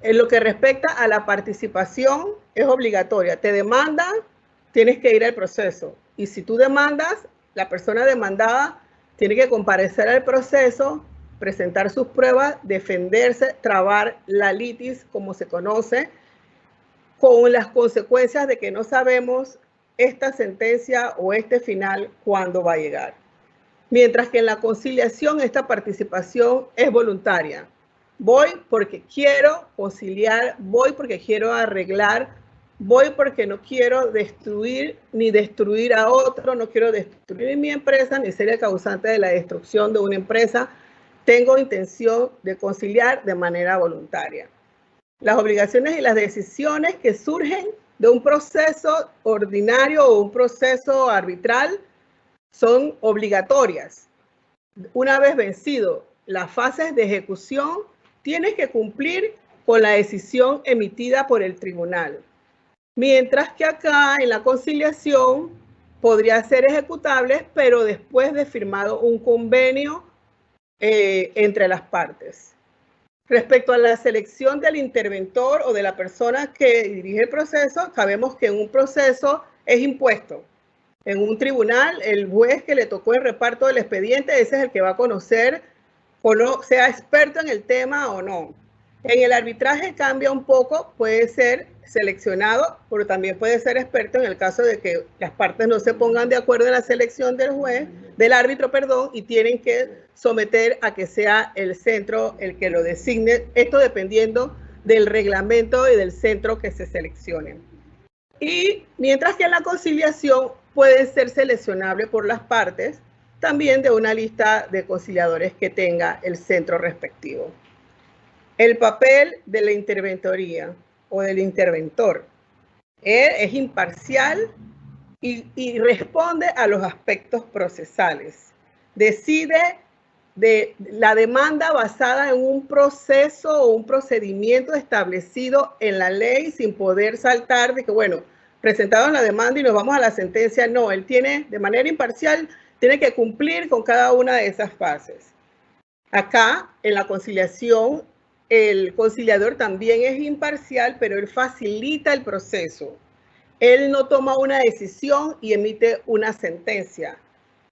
En lo que respecta a la participación, es obligatoria. Te demandan, tienes que ir al proceso. Y si tú demandas, la persona demandada tiene que comparecer al proceso, presentar sus pruebas, defenderse, trabar la litis, como se conoce, con las consecuencias de que no sabemos esta sentencia o este final cuándo va a llegar. Mientras que en la conciliación esta participación es voluntaria. Voy porque quiero conciliar, voy porque quiero arreglar voy porque no quiero destruir ni destruir a otro, no quiero destruir mi empresa ni ser el causante de la destrucción de una empresa. Tengo intención de conciliar de manera voluntaria. Las obligaciones y las decisiones que surgen de un proceso ordinario o un proceso arbitral son obligatorias. Una vez vencido las fases de ejecución, tienes que cumplir con la decisión emitida por el tribunal. Mientras que acá en la conciliación podría ser ejecutable, pero después de firmado un convenio entre las partes. Respecto a la selección del interventor o de la persona que dirige el proceso, sabemos que en un proceso es impuesto. En un tribunal, el juez que le tocó el reparto del expediente, ese es el que va a conocer o no, sea experto en el tema o no. En el arbitraje cambia un poco, puede ser seleccionado, pero también puede ser experto en el caso de que las partes no se pongan de acuerdo en la selección del juez, del árbitro, perdón, y tienen que someter a que sea el centro el que lo designe, esto dependiendo del reglamento y del centro que se seleccione. Y mientras que en la conciliación puede ser seleccionable por las partes, también de una lista de conciliadores que tenga el centro respectivo. El papel de la interventoría o del interventor. Él es imparcial y responde a los aspectos procesales. Decide de la demanda basada en un proceso o un procedimiento establecido en la ley sin poder saltar de que, bueno, presentaron la demanda y nos vamos a la sentencia. No, él tiene, de manera imparcial, tiene que cumplir con cada una de esas fases. Acá, en la conciliación, el conciliador también es imparcial, pero él facilita el proceso. Él no toma una decisión y emite una sentencia.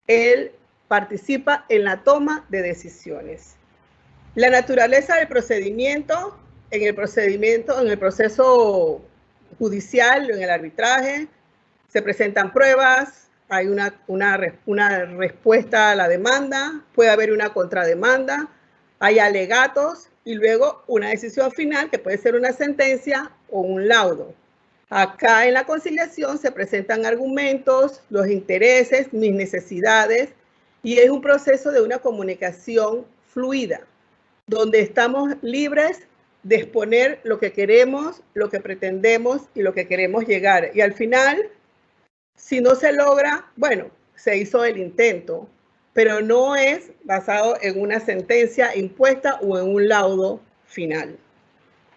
Él participa en la toma de decisiones. La naturaleza del procedimiento, en el proceso judicial, en el arbitraje, se presentan pruebas, hay una respuesta a la demanda, puede haber una contrademanda, hay alegatos y luego una decisión final que puede ser una sentencia o un laudo. Acá en la conciliación se presentan argumentos, los intereses, mis necesidades, y es un proceso de una comunicación fluida, donde estamos libres de exponer lo que queremos, lo que pretendemos y lo que queremos llegar. Y al final, si no se logra, bueno, se hizo el intento, pero no es basado en una sentencia impuesta o en un laudo final.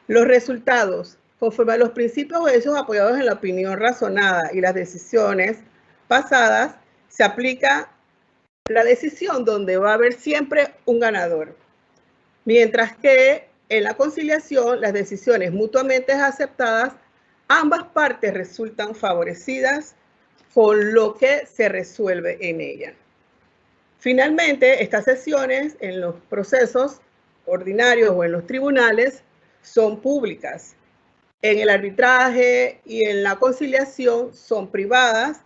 Los resultados, conforme a los principios o hechos apoyados en la opinión razonada y las decisiones pasadas, se aplica la decisión donde va a haber siempre un ganador. Mientras que en la conciliación, las decisiones mutuamente aceptadas, ambas partes resultan favorecidas con lo que se resuelve en ella. Finalmente, estas sesiones en los procesos ordinarios o en los tribunales son públicas. En el arbitraje y en la conciliación son privadas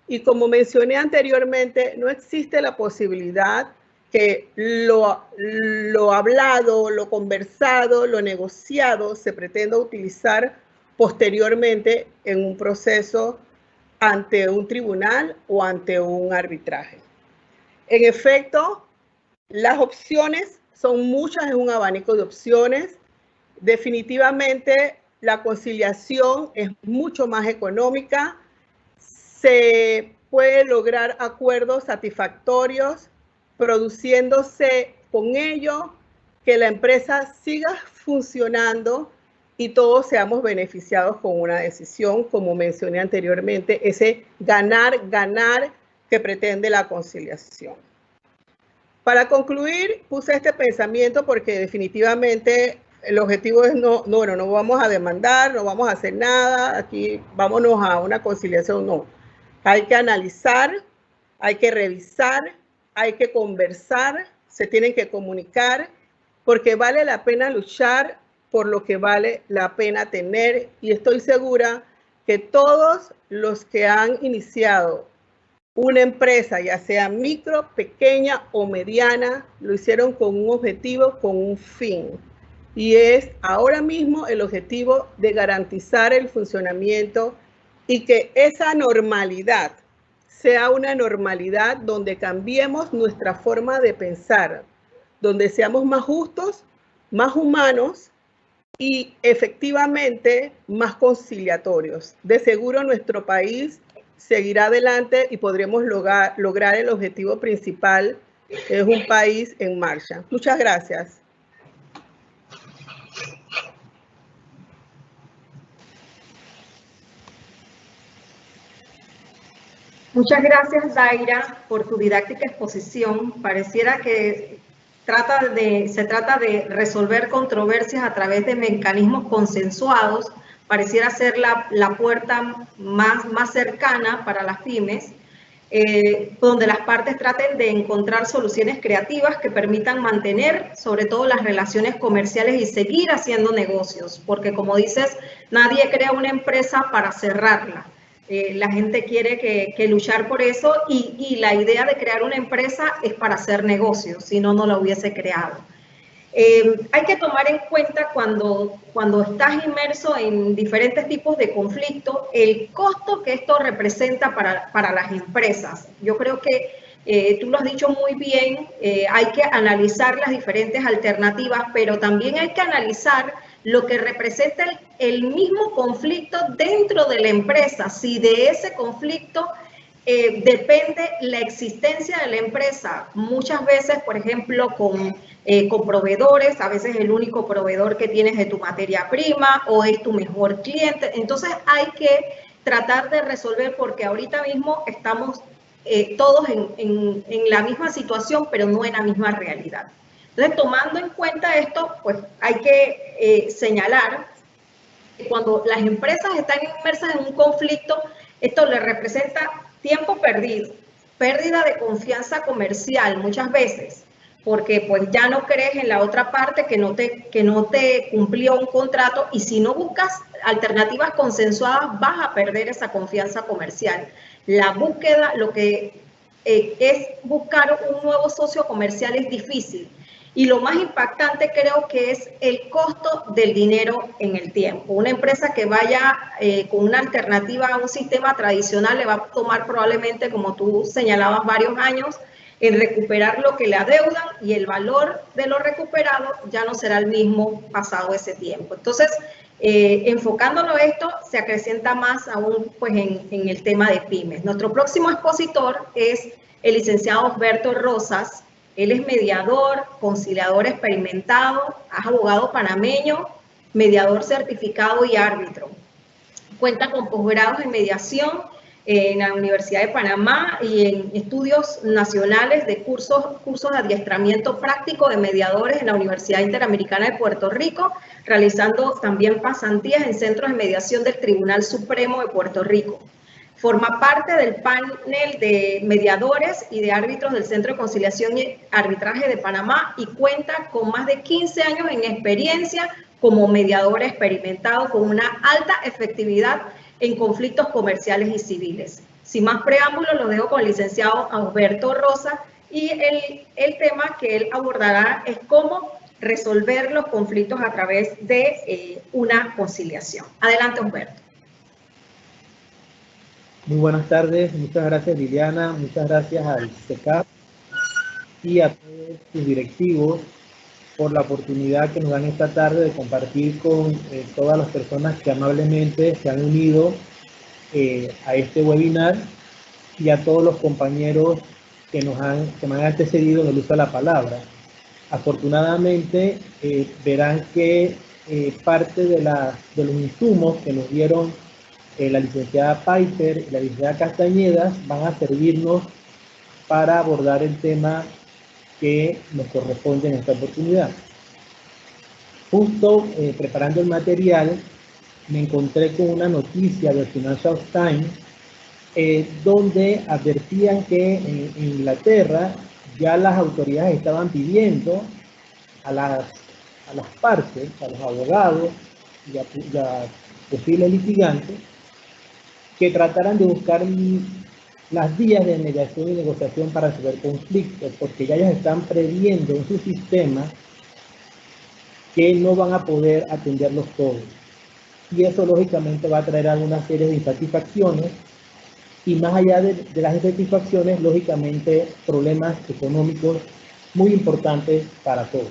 y, como mencioné anteriormente, no existe la posibilidad que lo hablado, lo conversado, lo negociado se pretenda utilizar posteriormente en un proceso ante un tribunal o ante un arbitraje. En efecto, las opciones son muchas, es un abanico de opciones. Definitivamente, la conciliación es mucho más económica. Se puede lograr acuerdos satisfactorios, produciéndose con ello que la empresa siga funcionando y todos seamos beneficiados con una decisión, como mencioné anteriormente, ese ganar que pretende la conciliación. Para concluir, puse este pensamiento porque definitivamente el objetivo es no vamos a demandar, no vamos a hacer nada, aquí vámonos a una conciliación, no. Hay que analizar, hay que revisar, hay que conversar, se tienen que comunicar, porque vale la pena luchar por lo que vale la pena tener, y estoy segura que todos los que han iniciado una empresa, ya sea micro, pequeña o mediana, lo hicieron con un objetivo, con un fin. y es ahora mismo el objetivo de garantizar el funcionamiento y que esa normalidad sea una normalidad donde cambiemos nuestra forma de pensar, donde seamos más justos, más humanos y efectivamente más conciliatorios. De seguro nuestro país seguirá adelante y podremos lograr el objetivo principal, que es un país en marcha. Muchas gracias. Muchas gracias, Daira, por tu didáctica exposición. Pareciera que se trata de resolver controversias a través de mecanismos consensuados. Pareciera ser la puerta más cercana para las pymes, donde las partes traten de encontrar soluciones creativas que permitan mantener sobre todo las relaciones comerciales y seguir haciendo negocios, porque como dices, nadie crea una empresa para cerrarla. La gente quiere que luchar por eso y la idea de crear una empresa es para hacer negocios, si no, no la hubiese creado. Hay que tomar en cuenta cuando estás inmerso en diferentes tipos de conflictos, el costo que esto representa para las empresas. Yo creo que tú lo has dicho muy bien, hay que analizar las diferentes alternativas, pero también hay que analizar lo que representa el mismo conflicto dentro de la empresa. Si de ese conflicto depende la existencia de la empresa, muchas veces, por ejemplo, con proveedores, a veces el único proveedor que tienes de tu materia prima o es tu mejor cliente. Entonces hay que tratar de resolver, porque ahorita mismo estamos todos en la misma situación, pero no en la misma realidad. Entonces, tomando en cuenta esto, pues hay que señalar que cuando las empresas están inmersas en un conflicto, esto le representa tiempo perdido, pérdida de confianza comercial muchas veces, porque pues ya no crees en la otra parte que no te cumplió un contrato, y si no buscas alternativas consensuadas vas a perder esa confianza comercial. La búsqueda, lo que es buscar un nuevo socio comercial es difícil. Y lo más impactante creo que es el costo del dinero en el tiempo. Una empresa que vaya con una alternativa a un sistema tradicional le va a tomar probablemente, como tú señalabas, varios años en recuperar lo que le adeudan, y el valor de lo recuperado ya no será el mismo pasado ese tiempo. Entonces, enfocándolo esto, se acrecienta más aún pues, en el tema de pymes. Nuestro próximo expositor es el licenciado Osberto Rosas. Él es mediador, conciliador experimentado, es abogado panameño, mediador certificado y árbitro. Cuenta con posgrados en mediación en la Universidad de Panamá y en estudios nacionales de cursos de adiestramiento práctico de mediadores en la Universidad Interamericana de Puerto Rico, realizando también pasantías en centros de mediación del Tribunal Supremo de Puerto Rico. Forma parte del panel de mediadores y de árbitros del Centro de Conciliación y Arbitraje de Panamá y cuenta con más de 15 años en experiencia como mediador experimentado con una alta efectividad en conflictos comerciales y civiles. Sin más preámbulos, lo dejo con el licenciado Osberto Rosa y el tema que él abordará es cómo resolver los conflictos a través de una conciliación. Adelante, Osberto. Muy buenas tardes, muchas gracias Liliana, muchas gracias al CECAP y a todos sus directivos por la oportunidad que nos dan esta tarde de compartir con todas las personas que amablemente se han unido a este webinar, y a todos los compañeros que me han antecedido en el uso de la palabra. Afortunadamente verán que parte de los insumos que nos dieron la licenciada Piper y la licenciada Castañeda van a servirnos para abordar el tema que nos corresponde en esta oportunidad. Justo preparando el material, me encontré con una noticia del Financial Times donde advertían que en Inglaterra ya las autoridades estaban pidiendo a las partes, a los abogados y a posibles litigantes, que trataran de buscar las vías de mediación y negociación para resolver conflictos, porque ya ellos están previendo en su sistema que no van a poder atenderlos todos. Y eso lógicamente va a traer alguna serie de insatisfacciones y más allá de las insatisfacciones, lógicamente problemas económicos muy importantes para todos.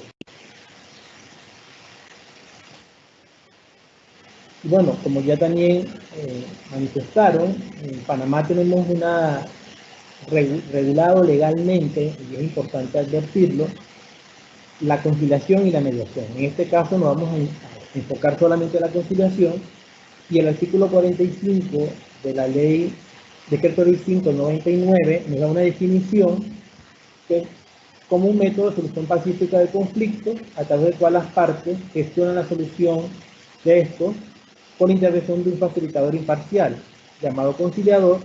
Y bueno, como ya también manifestaron, en Panamá tenemos regulado legalmente, y es importante advertirlo, la conciliación y la mediación. En este caso nos vamos a enfocar solamente en la conciliación, y el artículo 45 de la ley, decreto ley 599, nos da una definición que como un método de solución pacífica de conflictos, a través del cual las partes gestionan la solución de estos por intervención de un facilitador imparcial, llamado conciliador,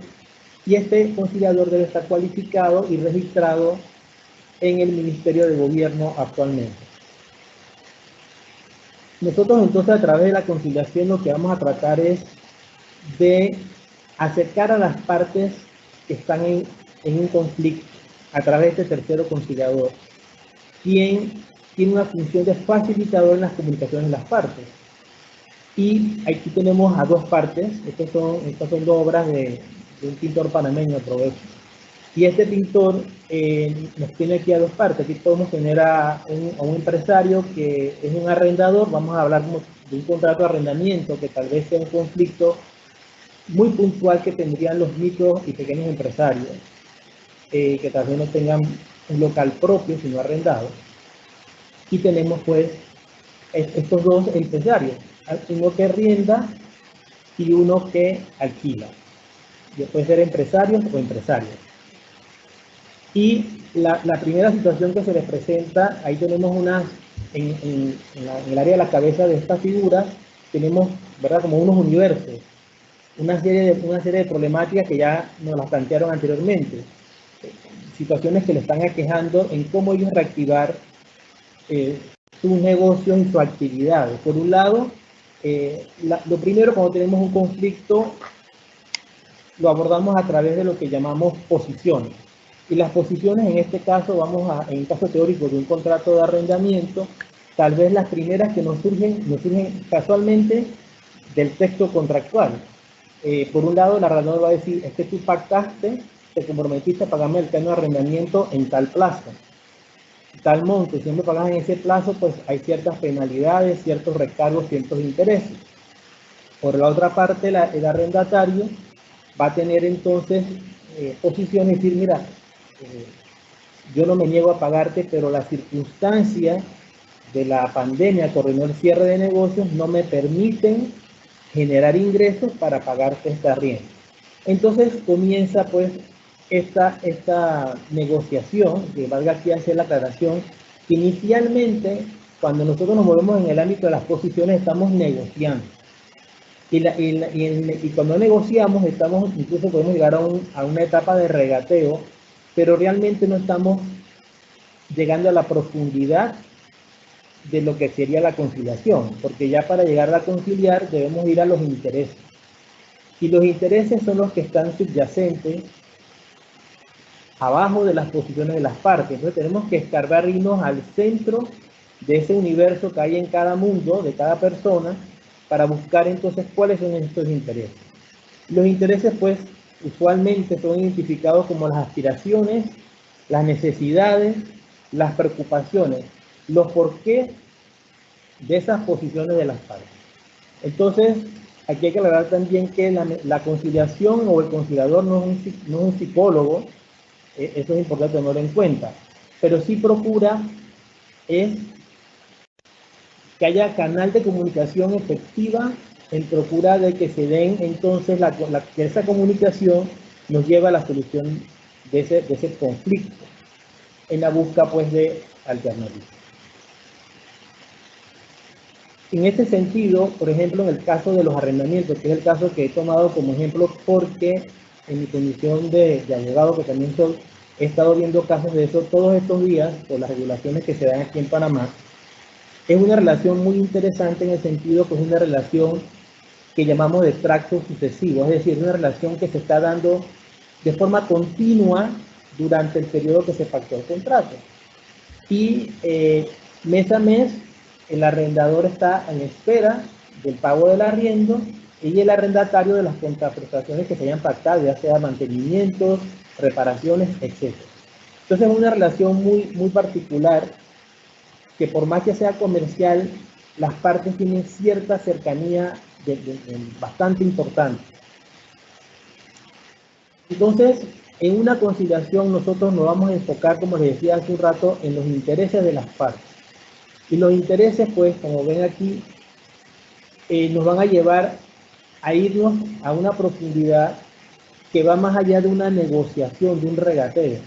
y este conciliador debe estar cualificado y registrado en el Ministerio de Gobierno actualmente. Nosotros entonces a través de la conciliación lo que vamos a tratar es de acercar a las partes que están en un conflicto a través de este tercero conciliador, quien tiene una función de facilitador en las comunicaciones de las partes. Y aquí tenemos a dos partes. Estas son dos obras de un pintor panameño, aprovecho. Y este pintor nos tiene aquí a dos partes. Aquí podemos tener a un empresario que es un arrendador. Vamos a hablar de un contrato de arrendamiento que tal vez sea un conflicto muy puntual que tendrían los micros y pequeños empresarios, que tal vez no tengan un local propio, sino arrendado. Y tenemos pues estos dos empresarios, uno que arrienda y uno que alquila. Puede ser empresarios o empresarios. Y la primera situación que se les presenta, ahí tenemos en el área de la cabeza de esta figura, tenemos, ¿verdad?, como unos universos, una serie de problemáticas que ya nos las plantearon anteriormente, situaciones que le están aquejando en cómo ellos reactivar sus negocios y sus actividades. Por un lado, lo primero, cuando tenemos un conflicto, lo abordamos a través de lo que llamamos posiciones. Y las posiciones, en este caso, en el caso teórico de un contrato de arrendamiento, tal vez las primeras que nos surgen casualmente del texto contractual. Por un lado, el arrendador va a decir, es que tú pactaste, te comprometiste a pagarme el canon de arrendamiento en tal plazo, tal monto. Si no me pagas en ese plazo, pues hay ciertas penalidades, ciertos recargos, ciertos intereses. Por la otra parte, el arrendatario va a tener entonces posiciones y decir, mira, yo no me niego a pagarte, pero las circunstancias de la pandemia que ordenó el cierre de negocios no me permiten generar ingresos para pagarte esta arriendo. Entonces comienza pues esta negociación, que valga aquí hacer la aclaración, que inicialmente cuando nosotros nos movemos en el ámbito de las posiciones estamos negociando. Y cuando negociamos, incluso podemos llegar a una etapa de regateo, pero realmente no estamos llegando a la profundidad de lo que sería la conciliación, porque ya para llegar a conciliar debemos ir a los intereses. Y los intereses son los que están subyacentes abajo de las posiciones de las partes. Entonces tenemos que escarbar, irnos al centro de ese universo que hay en cada mundo, de cada persona, para buscar entonces cuáles son estos intereses. Los intereses pues usualmente son identificados como las aspiraciones, las necesidades, las preocupaciones, los porqués de esas posiciones de las partes. Entonces aquí hay que aclarar también que la conciliación o el conciliador no es un psicólogo, eso es importante tenerlo en cuenta, pero sí procura que haya canal de comunicación efectiva en procura de que se den entonces que esa comunicación nos lleva a la solución de ese conflicto en la búsqueda pues de alternativas. En este sentido, por ejemplo, en el caso de los arrendamientos, que es el caso que he tomado como ejemplo porque en mi condición de abogado, que también he estado viendo casos de eso todos estos días por las regulaciones que se dan aquí en Panamá, es una relación muy interesante en el sentido que es una relación que llamamos de tracto sucesivo, es decir, una relación que se está dando de forma continua durante el periodo que se pactó el contrato. Y mes a mes el arrendador está en espera del pago del arriendo y el arrendatario de las contraprestaciones que se hayan pactado, ya sea mantenimientos, reparaciones, etc. Entonces es una relación muy particular que por más que sea comercial, las partes tienen cierta cercanía bastante importante. Entonces, en una conciliación nosotros nos vamos a enfocar, como les decía hace un rato, en los intereses de las partes. Y los intereses, pues, como ven aquí, nos van a llevar a irnos a una profundidad que va más allá de una negociación, de un regateo.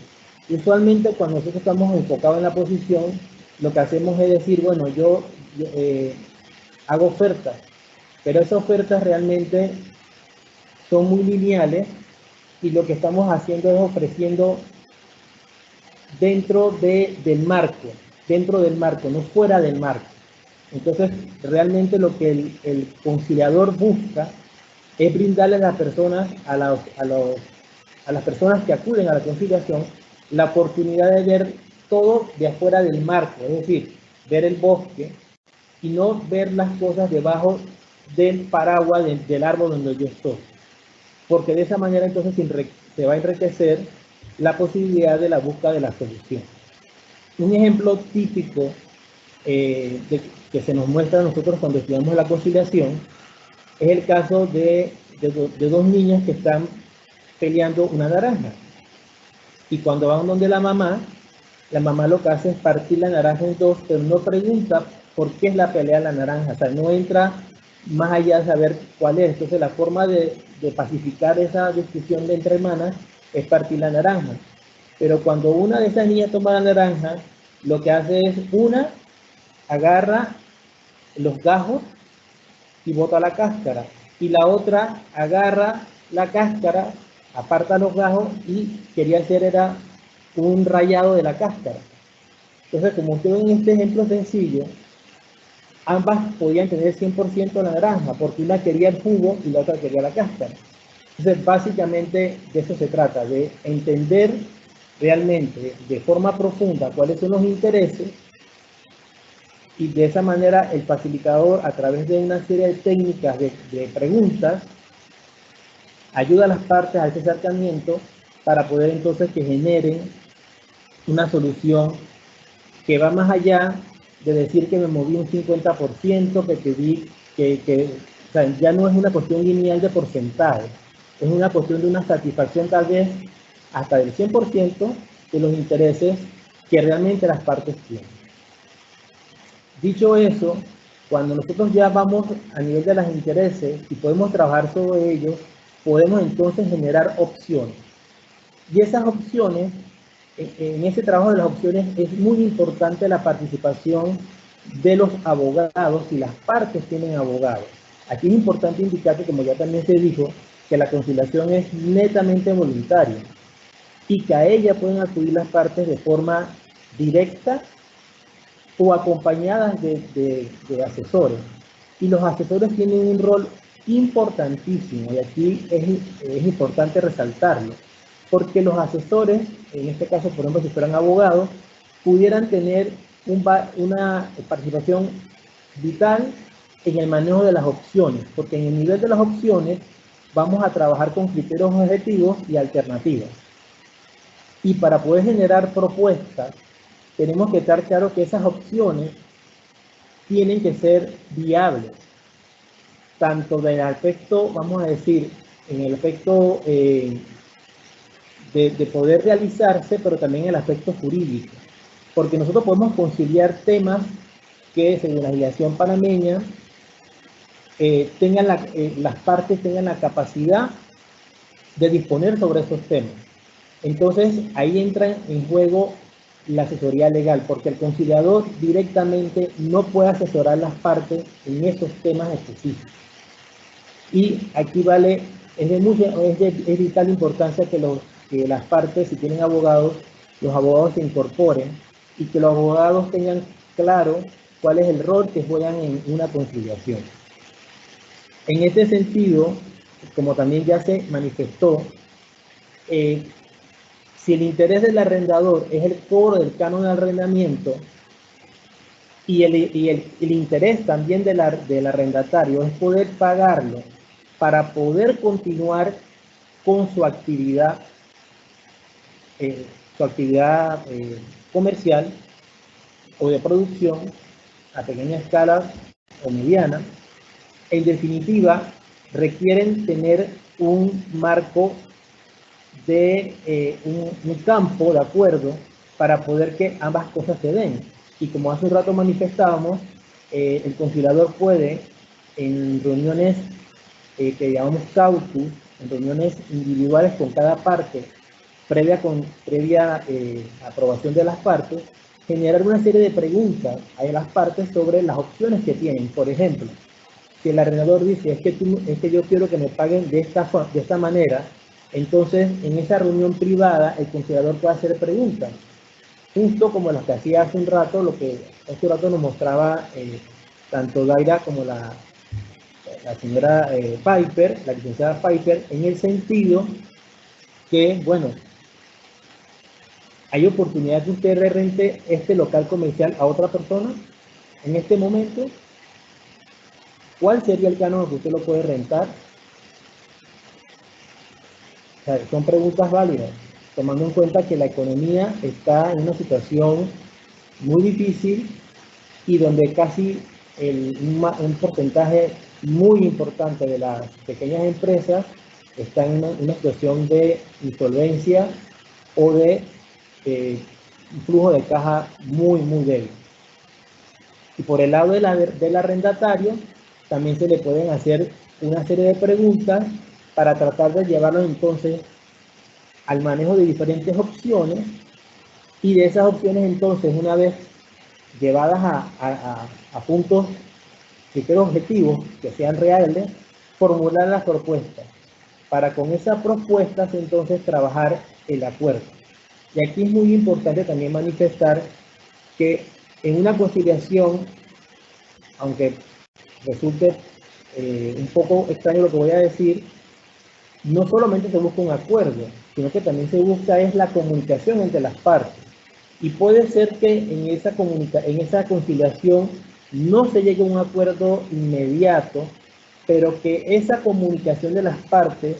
Usualmente cuando nosotros estamos enfocados en la posición, lo que hacemos es decir, bueno, yo hago ofertas, pero esas ofertas realmente son muy lineales y lo que estamos haciendo es ofreciendo dentro del marco, no fuera del marco. Entonces, realmente lo que el conciliador busca es brindarle a las personas, a las personas que acuden a la conciliación, la oportunidad de ver todo de afuera del marco, es decir, ver el bosque y no ver las cosas debajo del paraguas del árbol donde yo estoy. Porque de esa manera entonces se va a enriquecer la posibilidad de la búsqueda de la solución. Un ejemplo típico que se nos muestra a nosotros cuando estudiamos la conciliación es el caso de dos niñas que están peleando una naranja. Y cuando van donde la mamá lo que hace es partir la naranja en dos, pero no pregunta por qué es la pelea de la naranja, o sea, no entra más allá de saber cuál es. Entonces la forma de pacificar esa discusión de entre hermanas es partir la naranja. Pero cuando una de esas niñas toma la naranja, lo que hace es agarra los gajos y bota la cáscara, y la otra agarra la cáscara, aparta los gajos y quería hacer un rayado de la cáscara. Entonces, como ustedes ven en este ejemplo sencillo, ambas podían tener 100% la naranja, porque una quería el jugo y la otra quería la cáscara. Entonces, básicamente de eso se trata, de entender realmente de forma profunda cuáles son los intereses, y de esa manera el facilitador, a través de una serie de técnicas de preguntas, ayuda a las partes a ese acercamiento para poder entonces que generen una solución que va más allá de decir que me moví un 50%, que te di, o sea, ya no es una cuestión lineal de porcentaje, es una cuestión de una satisfacción tal vez hasta del 100% de los intereses que realmente las partes tienen. Dicho eso, cuando nosotros ya vamos a nivel de los intereses y podemos trabajar sobre ellos, podemos entonces generar opciones. Y esas opciones, en ese trabajo de las opciones, es muy importante la participación de los abogados, y las partes tienen abogados. Aquí es importante indicar que, como ya también se dijo, que la conciliación es netamente voluntaria y que a ella pueden acudir las partes de forma directa o acompañadas de asesores. Y los asesores tienen un rol importantísimo, y aquí es importante resaltarlo, porque los asesores, en este caso, por ejemplo, si fueran abogados, pudieran tener una participación vital en el manejo de las opciones, porque en el nivel de las opciones vamos a trabajar con criterios objetivos y alternativas. Y para poder generar propuestas, tenemos que estar claros que esas opciones tienen que ser viables, tanto del aspecto, vamos a decir, en el aspecto de poder realizarse, pero también en el aspecto jurídico, porque nosotros podemos conciliar temas que, según la legislación panameña, las partes tengan la capacidad de disponer sobre esos temas. Entonces, ahí entra en juego la asesoría legal, porque el conciliador directamente no puede asesorar las partes en esos temas específicos. Y aquí es de vital importancia que las partes, si tienen abogados, los abogados se incorporen y que los abogados tengan claro cuál es el rol que juegan en una conciliación. En este sentido, como también ya se manifestó, si el interés del arrendador es el cobro del canon de arrendamiento Y el interés también del arrendatario es poder pagarlo para poder continuar con su actividad comercial o de producción a pequeña escala o mediana. En definitiva, requieren tener un marco de un campo de acuerdo para poder que ambas cosas se den. Y como hace un rato manifestábamos, el conciliador puede, en reuniones que llamamos caucus, en reuniones individuales con cada parte, previa aprobación de las partes, generar una serie de preguntas a las partes sobre las opciones que tienen. Por ejemplo, si el arrendador dice, es que yo quiero que me paguen de esta manera, entonces en esa reunión privada el conciliador puede hacer preguntas, justo como las que hacía hace un rato, lo que hace un rato nos mostraba tanto Daira como la señora Piper, la licenciada Piper, en el sentido que, bueno, ¿hay oportunidad que usted rente este local comercial a otra persona en este momento? ¿Cuál sería el canon que usted lo puede rentar? O sea, son preguntas válidas, tomando en cuenta que la economía está en una situación muy difícil y donde casi un porcentaje muy importante de las pequeñas empresas está en una situación de insolvencia o de un flujo de caja muy, muy débil. Y por el lado del arrendatario, también se le pueden hacer una serie de preguntas para tratar de llevarlo entonces al manejo de diferentes opciones, y de esas opciones entonces, una vez llevadas a puntos, criterios objetivos que sean reales, formular las propuestas, para con esas propuestas entonces trabajar el acuerdo. Y aquí es muy importante también manifestar que en una conciliación, aunque resulte un poco extraño lo que voy a decir, no solamente se busca un acuerdo, sino que también se busca es la comunicación entre las partes. Y puede ser que en esa conciliación no se llegue a un acuerdo inmediato, pero que esa comunicación de las partes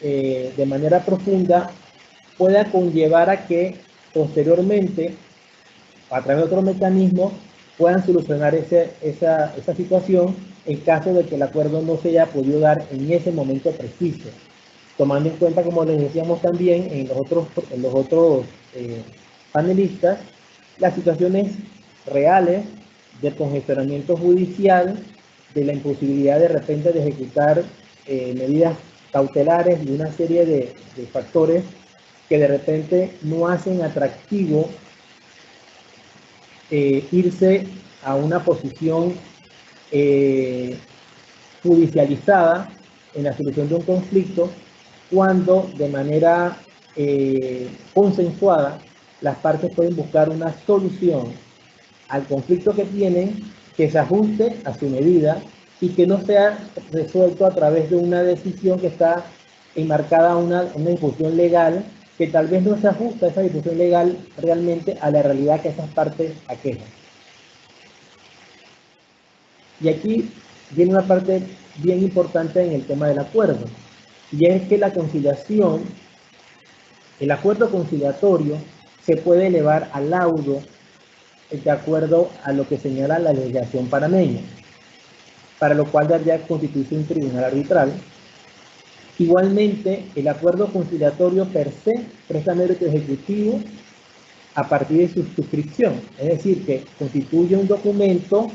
de manera profunda pueda conllevar a que posteriormente, a través de otro mecanismo, puedan solucionar esa situación en caso de que el acuerdo no se haya podido dar en ese momento preciso, tomando en cuenta, como les decíamos también en los otros panelistas, las situaciones reales del congestionamiento judicial, de la imposibilidad de repente de ejecutar medidas cautelares y una serie de factores que de repente no hacen atractivo irse a una posición judicializada en la solución de un conflicto, cuando de manera consensuada las partes pueden buscar una solución al conflicto que tienen, que se ajuste a su medida y que no sea resuelto a través de una decisión que está enmarcada a una discusión legal que tal vez no se ajusta a esa discusión legal realmente a la realidad que esas partes aquejan. Y aquí viene una parte bien importante en el tema del acuerdo, y es que la conciliación, el acuerdo conciliatorio, se puede elevar al laudo de acuerdo a lo que señala la legislación panameña, para lo cual debería constituirse un tribunal arbitral. Igualmente, el acuerdo conciliatorio per se presta mérito ejecutivo a partir de su suscripción, es decir, que constituye un documento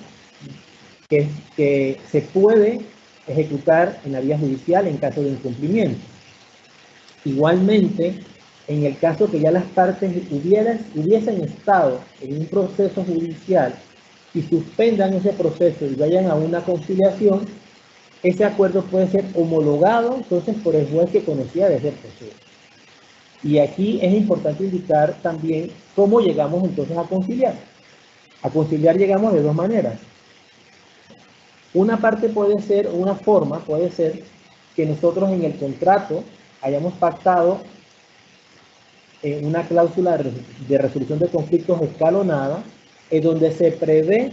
que se puede ejecutar en la vía judicial en caso de incumplimiento. Igualmente, en el caso que ya las partes hubiesen estado en un proceso judicial y suspendan ese proceso y vayan a una conciliación, ese acuerdo puede ser homologado entonces por el juez que conocía de ese proceso. Y aquí es importante indicar también cómo llegamos entonces a conciliar. A conciliar llegamos de dos maneras. Una parte puede ser, una forma puede ser que nosotros en el contrato hayamos pactado una cláusula de resolución de conflictos escalonada, donde se prevé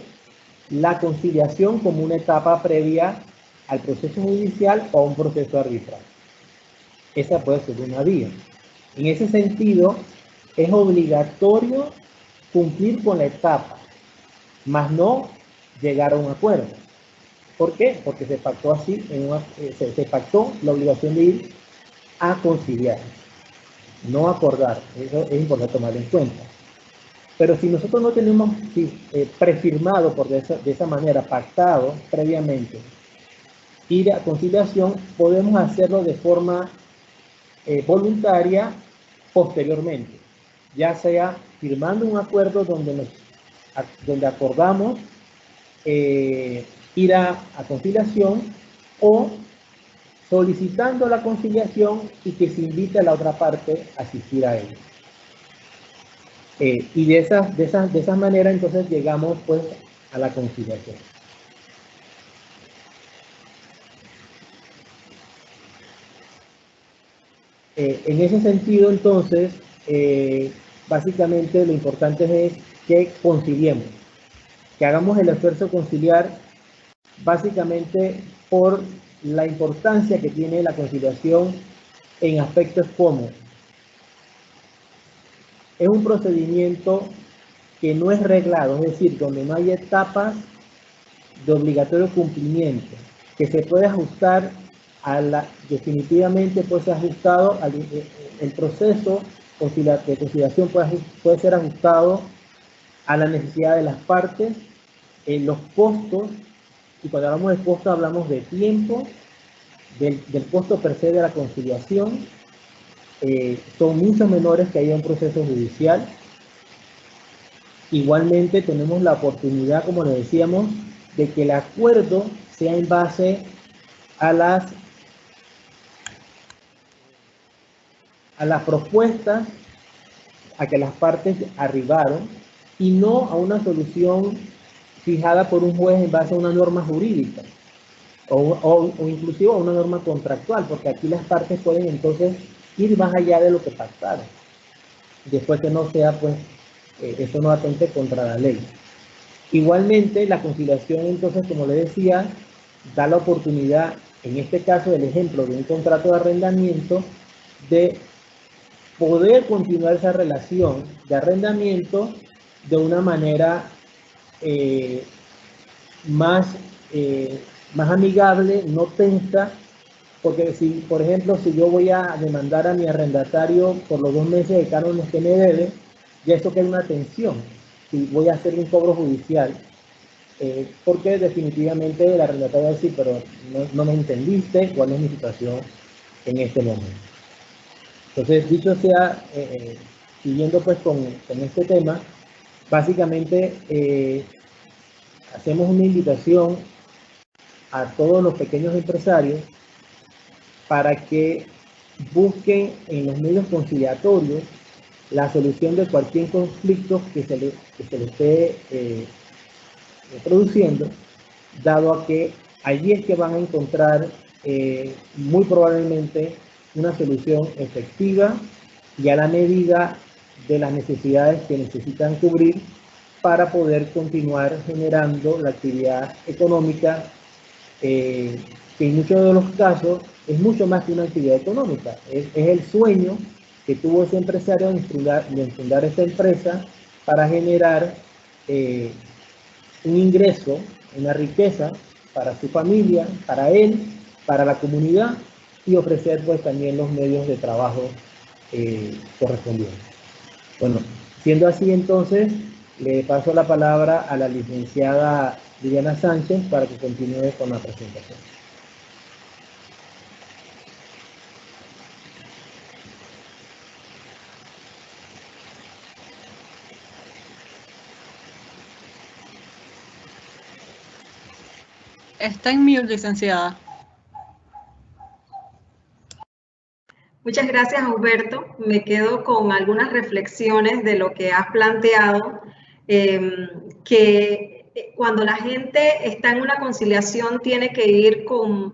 la conciliación como una etapa previa al proceso judicial o a un proceso arbitral. Esa puede ser una vía. En ese sentido, es obligatorio cumplir con la etapa, más no llegar a un acuerdo. ¿Por qué? Porque se pactó así, se pactó la obligación de ir a conciliar, no acordar. Eso es importante tomar en cuenta. Pero si nosotros no tenemos prefirmado de esa manera, pactado previamente, ir a conciliación, podemos hacerlo de forma voluntaria posteriormente, ya sea firmando un acuerdo donde acordamos ir a conciliación, o solicitando la conciliación y que se invite a la otra parte a asistir a ella. Y de esa manera entonces llegamos pues a la conciliación. En ese sentido entonces, básicamente lo importante es que conciliemos, que hagamos el esfuerzo de conciliar, básicamente por la importancia que tiene la conciliación en aspectos como: es un procedimiento que no es reglado, es decir, donde no hay etapas de obligatorio cumplimiento, que se puede ajustar definitivamente puede ser ajustado, el proceso de conciliación puede ser ajustado a la necesidad de las partes, los costos, y cuando hablamos de costo hablamos de tiempo, del costo per se de la conciliación, son mucho menores que hay en un proceso judicial. Igualmente tenemos la oportunidad, como le decíamos, de que el acuerdo sea en base a las propuestas a que las partes arribaron, y no a una solución fijada por un juez en base a una norma jurídica o inclusive a una norma contractual, porque aquí las partes pueden entonces ir más allá de lo que pactaron, después que no sea pues eso no atente contra la ley. Igualmente la conciliación entonces, como le decía, da la oportunidad, en este caso del ejemplo de un contrato de arrendamiento, de poder continuar esa relación de arrendamiento de una manera más amigable, no tensa, porque si, por ejemplo, si yo voy a demandar a mi arrendatario por los 2 meses de cánones que me debe, ya eso queda una tensión. Si voy a hacer un cobro judicial, porque definitivamente el arrendatario va a decir, pero no me entendiste, cuál es mi situación en este momento. Entonces, dicho sea, siguiendo pues con este tema, básicamente hacemos una invitación a todos los pequeños empresarios para que busquen en los medios conciliatorios la solución de cualquier conflicto que se le esté produciendo, dado a que allí es que van a encontrar muy probablemente una solución efectiva y a la medida de las necesidades que necesitan cubrir para poder continuar generando la actividad económica, que en muchos de los casos es mucho más que una actividad económica, es el sueño que tuvo ese empresario de fundar esta empresa para generar un ingreso, una riqueza para su familia, para él, para la comunidad, y ofrecer pues también los medios de trabajo correspondientes. Bueno, siendo así entonces, le paso la palabra a la licenciada Liliana Sánchez para que continúe con la presentación. Está en mute, licenciada. Muchas gracias, Humberto. Me quedo con algunas reflexiones de lo que has planteado, que cuando la gente está en una conciliación tiene que ir con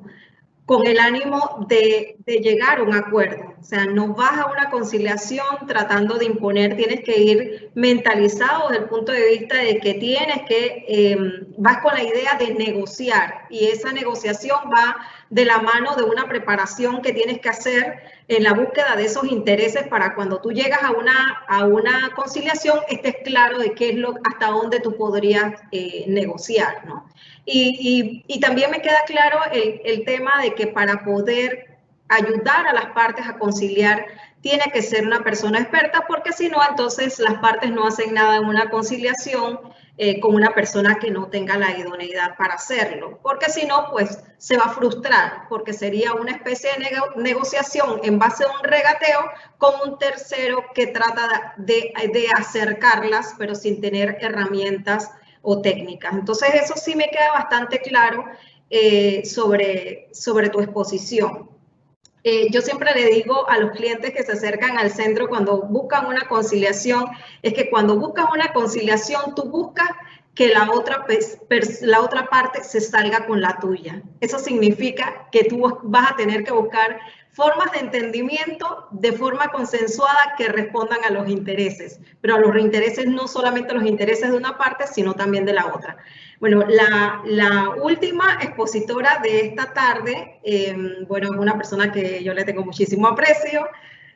el ánimo de de llegar a un acuerdo. O sea, no vas a una conciliación tratando de imponer, tienes que ir mentalizado desde el punto de vista de que vas con la idea de negociar, y esa negociación va de la mano de una preparación que tienes que hacer en la búsqueda de esos intereses para cuando tú llegas a una conciliación estés claro de qué es hasta dónde tú podrías negociar, ¿no? Y también me queda claro el tema de que para poder ayudar a las partes a conciliar tiene que ser una persona experta, porque si no, entonces las partes no hacen nada en una conciliación con una persona que no tenga la idoneidad para hacerlo, porque si no, pues se va a frustrar, porque sería una especie de negociación en base a un regateo con un tercero que trata de acercarlas, pero sin tener herramientas o técnicas. Entonces eso sí me queda bastante claro sobre tu exposición. Yo siempre le digo a los clientes que se acercan al centro cuando buscan una conciliación, es que cuando buscas una conciliación, tú buscas que la otra parte se salga con la tuya. Eso significa que tú vas a tener que buscar formas de entendimiento de forma consensuada que respondan a los intereses, pero a los intereses no solamente a los intereses de una parte, sino también de la otra. Bueno, la última expositora de esta tarde, bueno, es una persona que yo le tengo muchísimo aprecio,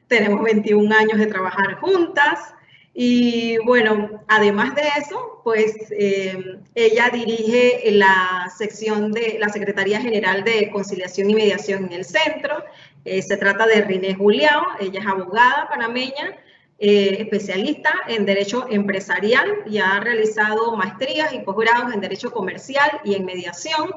tenemos 21 años de trabajar juntas y bueno, además de eso, pues ella dirige la sección de la Secretaría General de Conciliación y Mediación en el centro. Se trata de Rinés Juliao, ella es abogada panameña, especialista en Derecho Empresarial y ha realizado maestrías y posgrados en Derecho Comercial y en Mediación.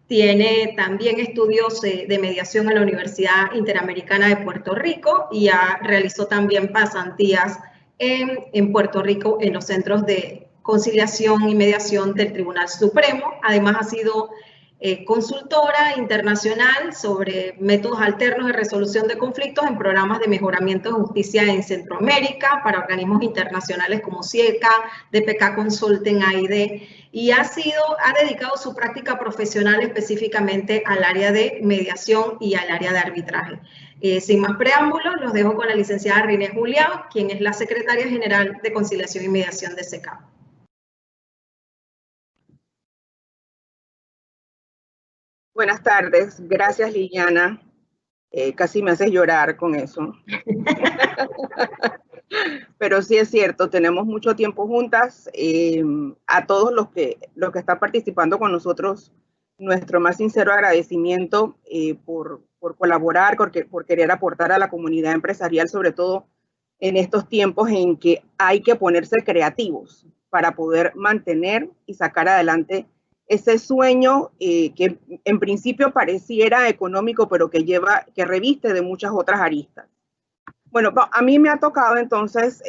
Tiene también estudios de mediación en la Universidad Interamericana de Puerto Rico y realizó también pasantías en Puerto Rico en los centros de conciliación y mediación del Tribunal Supremo. Además ha sido consultora internacional sobre métodos alternos de resolución de conflictos en programas de mejoramiento de justicia en Centroamérica para organismos internacionales como CIECA, DPK Consulting, AID, y ha dedicado su práctica profesional específicamente al área de mediación y al área de arbitraje. Sin más preámbulos, los dejo con la licenciada Rinés Juliao, quien es la Secretaria General de Conciliación y Mediación de SECAP. Buenas tardes, gracias Liliana. Casi me haces llorar con eso. Pero sí es cierto, tenemos mucho tiempo juntas. A todos los que están participando con nosotros, nuestro más sincero agradecimiento por colaborar, por querer aportar a la comunidad empresarial, sobre todo en estos tiempos en que hay que ponerse creativos para poder mantener y sacar adelante ese sueño que en principio pareciera económico, pero que reviste de muchas otras aristas. Bueno, a mí me ha tocado entonces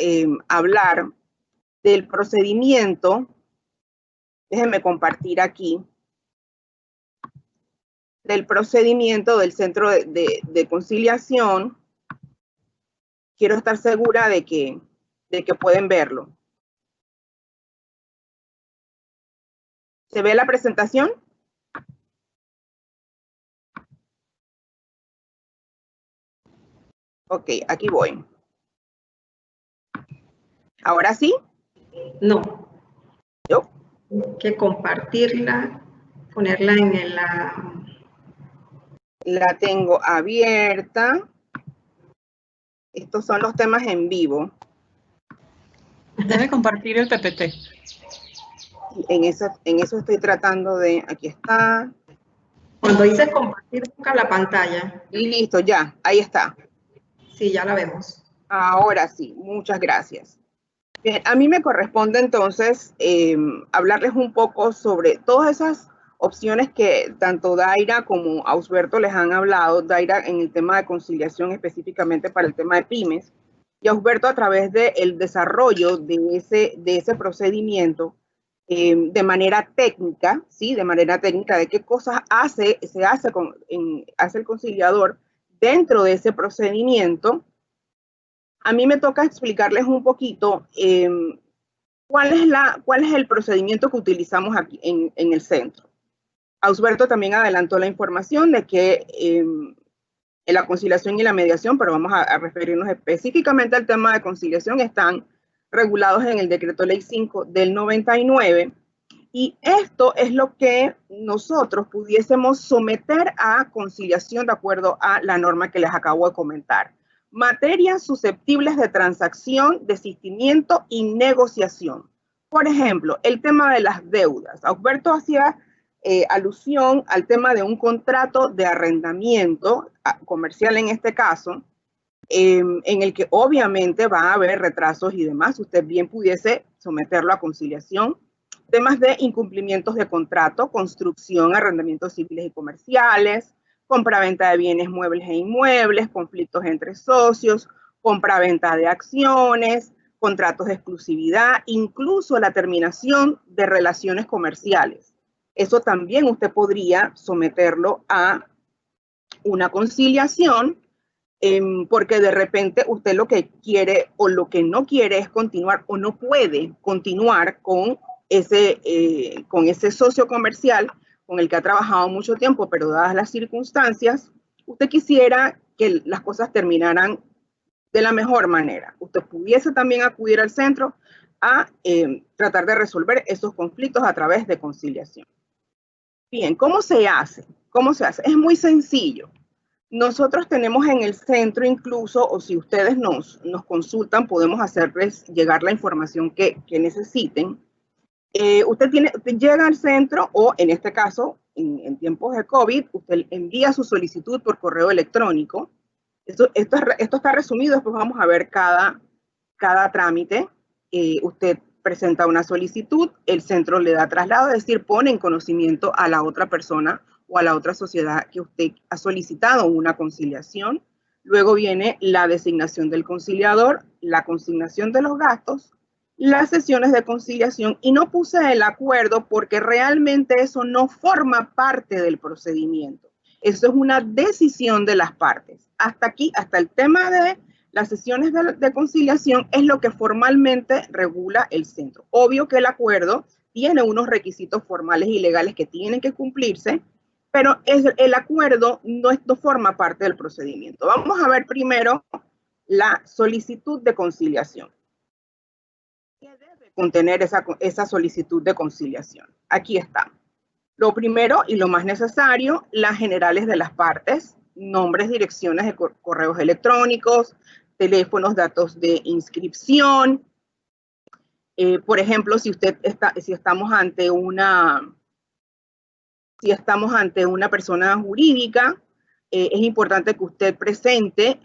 hablar del procedimiento. Déjenme compartir aquí. Del procedimiento del Centro de Conciliación. Quiero estar segura de que pueden verlo. ¿Se ve la presentación? Ok, aquí voy. ¿Ahora sí? No. ¿Yo? Hay que compartirla, ponerla en La tengo abierta. Estos son los temas en vivo. Debe compartir el PPT. En eso estoy tratando de... Aquí está. Cuando dices compartir, busca la pantalla. Y listo, ya. Ahí está. Sí, ya la vemos. Ahora sí. Muchas gracias. Bien, a mí me corresponde entonces hablarles un poco sobre todas esas opciones que tanto Daira como Ausberto les han hablado. Daira en el tema de conciliación específicamente para el tema de pymes. Y Ausberto a través del desarrollo de ese procedimiento de manera técnica, ¿sí? De manera técnica de qué cosas hace el conciliador dentro de ese procedimiento. A mí me toca explicarles un poquito cuál es el procedimiento que utilizamos aquí en el centro. Ausberto también adelantó la información de que en la conciliación y la mediación, pero vamos a referirnos específicamente al tema de conciliación, están regulados en el Decreto Ley 5 del 99, y esto es lo que nosotros pudiésemos someter a conciliación de acuerdo a la norma que les acabo de comentar. Materias susceptibles de transacción, desistimiento y negociación. Por ejemplo, el tema de las deudas. Alberto hacía alusión al tema de un contrato de arrendamiento comercial en este caso, en el que obviamente va a haber retrasos y demás. Usted bien pudiese someterlo a conciliación. Temas de incumplimientos de contrato, construcción, arrendamientos civiles y comerciales, compraventa de bienes muebles e inmuebles, conflictos entre socios, compraventa de acciones, contratos de exclusividad, incluso la terminación de relaciones comerciales. Eso también usted podría someterlo a una conciliación, porque de repente usted lo que quiere o lo que no quiere es continuar o no puede continuar con ese socio comercial con el que ha trabajado mucho tiempo, pero dadas las circunstancias, usted quisiera que las cosas terminaran de la mejor manera. Usted pudiese también acudir al centro a tratar de resolver esos conflictos a través de conciliación. Bien, ¿cómo se hace? ¿Cómo se hace? Es muy sencillo. Nosotros tenemos en el centro incluso, o si ustedes nos consultan, podemos hacerles llegar la información que necesiten. Usted llega al centro o en este caso, en tiempos de COVID, usted envía su solicitud por correo electrónico. Esto está resumido, después vamos a ver cada trámite. Usted presenta una solicitud, el centro le da traslado, es decir, pone en conocimiento a la otra persona o a la otra sociedad que usted ha solicitado una conciliación. Luego viene la designación del conciliador, la consignación de los gastos, las sesiones de conciliación, y no puse el acuerdo porque realmente eso no forma parte del procedimiento. Eso es una decisión de las partes. Hasta aquí, hasta el tema de las sesiones de conciliación es lo que formalmente regula el centro. Obvio que el acuerdo tiene unos requisitos formales y legales que tienen que cumplirse, pero el acuerdo no forma parte del procedimiento. Vamos a ver primero la solicitud de conciliación. ¿Qué debe contener esa solicitud de conciliación? Aquí está. Lo primero y lo más necesario, las generales de las partes, nombres, direcciones de correos electrónicos, teléfonos, datos de inscripción. Por ejemplo, si estamos ante una persona jurídica, es importante que usted presente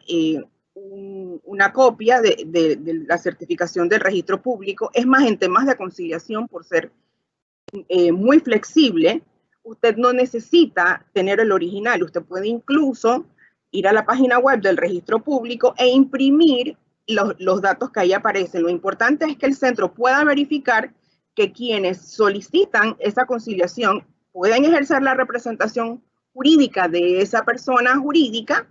una copia de la certificación del registro público. Es más, en temas de conciliación, por ser muy flexible, usted no necesita tener el original. Usted puede incluso ir a la página web del registro público e imprimir los datos que ahí aparecen. Lo importante es que el centro pueda verificar que quienes solicitan esa conciliación pueden ejercer la representación jurídica de esa persona jurídica,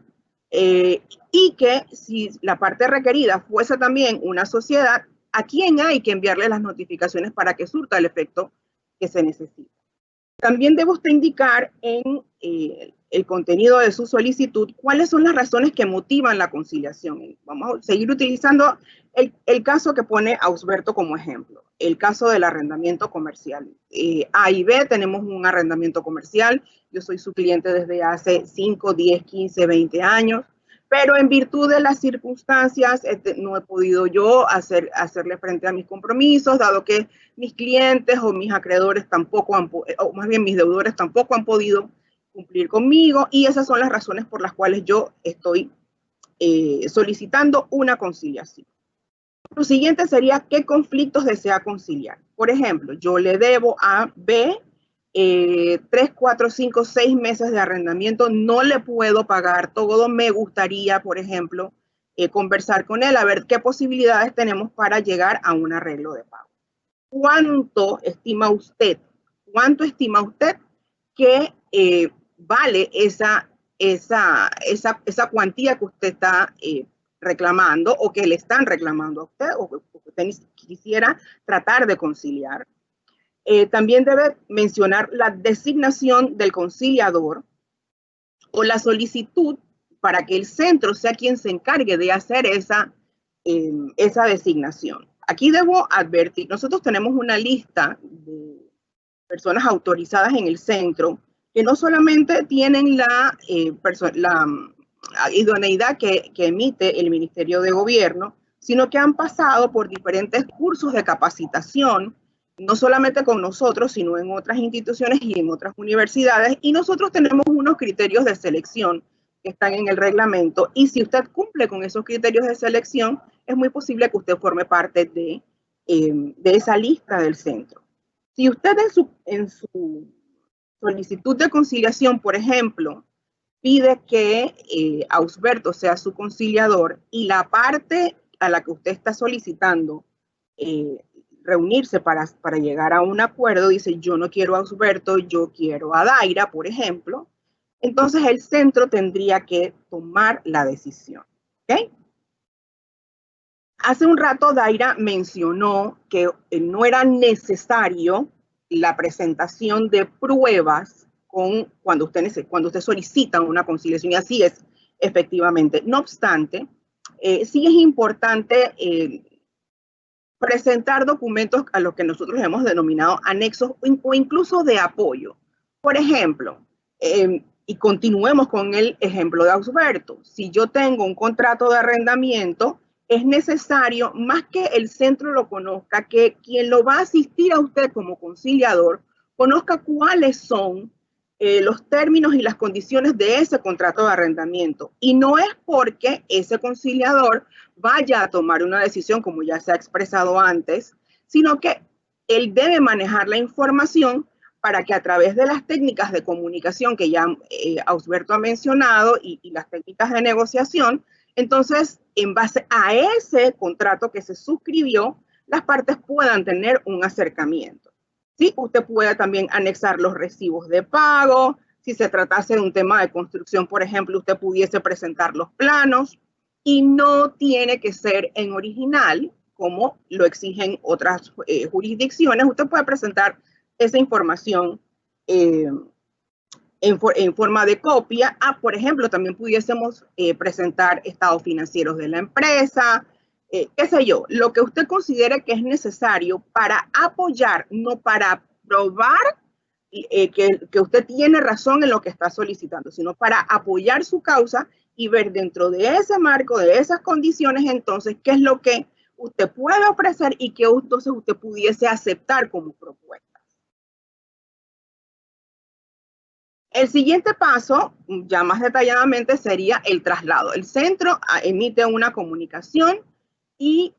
y que si la parte requerida fuese también una sociedad, a quién hay que enviarle las notificaciones para que surta el efecto que se necesita. También debe usted indicar en el contenido de su solicitud cuáles son las razones que motivan la conciliación. Vamos a seguir utilizando el caso que pone Ausberto como ejemplo, el caso del arrendamiento comercial. A y B tenemos un arrendamiento comercial, yo soy su cliente desde hace 5, 10, 15, 20 años, pero en virtud de las circunstancias no he podido yo hacerle frente a mis compromisos, dado que mis clientes o mis acreedores tampoco o más bien mis deudores tampoco han podido cumplir conmigo, y esas son las razones por las cuales yo estoy solicitando una conciliación. Lo siguiente sería qué conflictos desea conciliar. Por ejemplo, yo le debo a B 3, 4, 5, 6 meses de arrendamiento, no le puedo pagar todo, me gustaría, por ejemplo, conversar con él a ver qué posibilidades tenemos para llegar a un arreglo de pago. ¿Cuánto estima usted que vale esa cuantía que usted está reclamando o que le están reclamando a usted o que usted quisiera tratar de conciliar? También debe mencionar la designación del conciliador o la solicitud para que el centro sea quien se encargue de hacer esa designación. Aquí debo advertir, nosotros tenemos una lista de personas autorizadas en el centro que no solamente tienen la idoneidad que emite el Ministerio de Gobierno, sino que han pasado por diferentes cursos de capacitación, no solamente con nosotros, sino en otras instituciones y en otras universidades, y nosotros tenemos unos criterios de selección que están en el reglamento, y si usted cumple con esos criterios de selección, es muy posible que usted forme parte de esa lista del centro. Si usted en su solicitud de conciliación, por ejemplo, pide que Ausberto sea su conciliador y la parte a la que usted está solicitando reunirse para llegar a un acuerdo dice yo no quiero a Ausberto, yo quiero a Daira, por ejemplo, entonces el centro tendría que tomar la decisión. ¿Okay? Hace un rato Daira mencionó que no era necesario la presentación de pruebas cuando usted solicita una conciliación, y así es efectivamente. No obstante, sí es importante presentar documentos a los que nosotros hemos denominado anexos o incluso de apoyo. Por ejemplo, y continuemos con el ejemplo de Ausberto, si yo tengo un contrato de arrendamiento, es necesario, más que el centro lo conozca, que quien lo va a asistir a usted como conciliador conozca cuáles son los términos y las condiciones de ese contrato de arrendamiento. Y no es porque ese conciliador vaya a tomar una decisión, como ya se ha expresado antes, sino que él debe manejar la información para que a través de las técnicas de comunicación que ya Ausberto ha mencionado y las técnicas de negociación, entonces, en base a ese contrato que se suscribió, las partes puedan tener un acercamiento. ¿Sí? Usted puede también anexar los recibos de pago. Si se tratase de un tema de construcción, por ejemplo, usted pudiese presentar los planos y no tiene que ser en original, como lo exigen otras jurisdicciones. Usted puede presentar esa información en forma de copia. Por ejemplo, también pudiésemos presentar estados financieros de la empresa, qué sé yo, lo que usted considere que es necesario para apoyar, no para probar que usted tiene razón en lo que está solicitando, sino para apoyar su causa y ver dentro de ese marco, de esas condiciones, entonces, qué es lo que usted puede ofrecer y que entonces usted pudiese aceptar como propuesta. El siguiente paso, ya más detalladamente, sería el traslado. El centro emite una comunicación y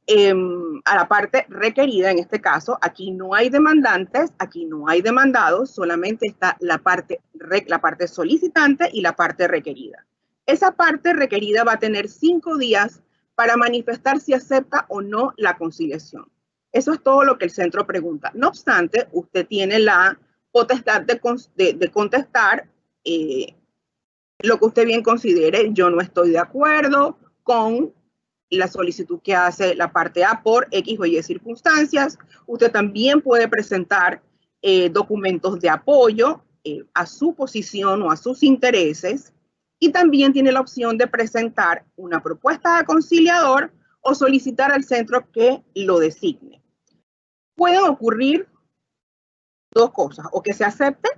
a la parte requerida, en este caso, aquí no hay demandantes, aquí no hay demandados, solamente está la parte solicitante y la parte requerida. Esa parte requerida va a tener 5 días para manifestar si acepta o no la conciliación. Eso es todo lo que el centro pregunta. No obstante, usted tiene la potestad de contestar lo que usted bien considere. Yo no estoy de acuerdo con la solicitud que hace la parte A por X o Y circunstancias. Usted también puede presentar documentos de apoyo a su posición o a sus intereses, y también tiene la opción de presentar una propuesta de conciliador o solicitar al centro que lo designe. Pueden ocurrir 2 cosas: o que se acepte,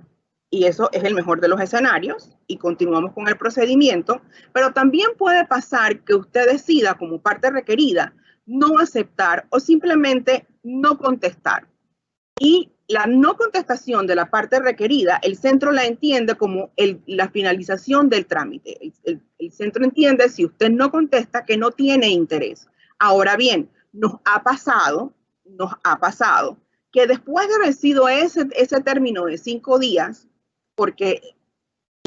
y eso es el mejor de los escenarios, y continuamos con el procedimiento, pero también puede pasar que usted decida como parte requerida no aceptar o simplemente no contestar. Y la no contestación de la parte requerida, el centro la entiende como la finalización del trámite. El centro entiende, si usted no contesta, que no tiene interés. Ahora bien, nos ha pasado que después de haber sido ese término de 5 días, porque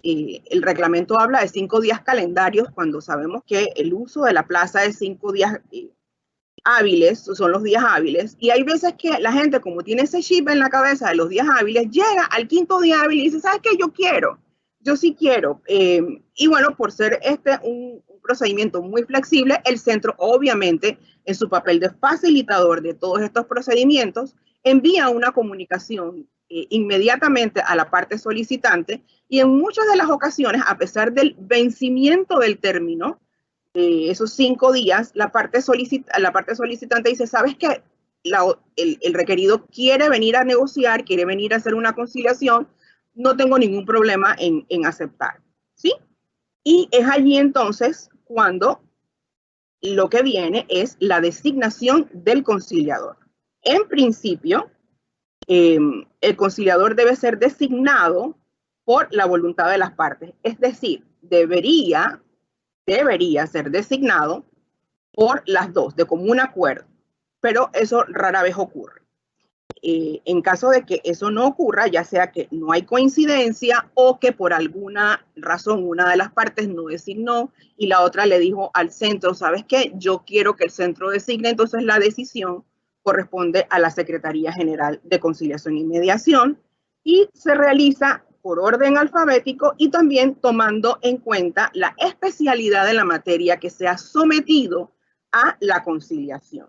el reglamento habla de 5 días calendarios, cuando sabemos que el uso de la plaza es 5 días hábiles, son los días hábiles, y hay veces que la gente, como tiene ese chip en la cabeza de los días hábiles, llega al 5.º día hábil y dice, ¿sabes qué? Yo sí quiero. Y bueno, por ser un procedimiento muy flexible, el centro obviamente en su papel de facilitador de todos estos procedimientos envía una comunicación inmediatamente a la parte solicitante, y en muchas de las ocasiones, a pesar del vencimiento del término, esos 5 días, la parte solicitante dice, ¿sabes qué? El requerido quiere venir a negociar, quiere venir a hacer una conciliación, no tengo ningún problema en aceptar, ¿sí? Y es allí entonces cuando lo que viene es la designación del conciliador. En principio, el conciliador debe ser designado por la voluntad de las partes, es decir, debería ser designado por las dos, de común acuerdo, pero eso rara vez ocurre. En caso de que eso no ocurra, ya sea que no hay coincidencia o que por alguna razón una de las partes no designó y la otra le dijo al centro, ¿sabes qué? Yo quiero que el centro designe, entonces la decisión corresponde a la Secretaría General de Conciliación y Mediación y se realiza por orden alfabético y también tomando en cuenta la especialidad de la materia que se ha sometido a la conciliación.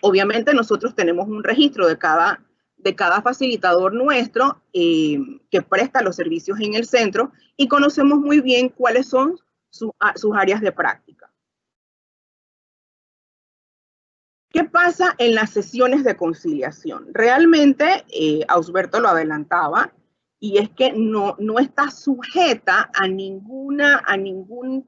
Obviamente nosotros tenemos un registro de cada facilitador nuestro que presta los servicios en el centro y conocemos muy bien cuáles son sus áreas de práctica. ¿Qué pasa en las sesiones de conciliación? Realmente, Ausberto lo adelantaba, y es que no está sujeta a ningún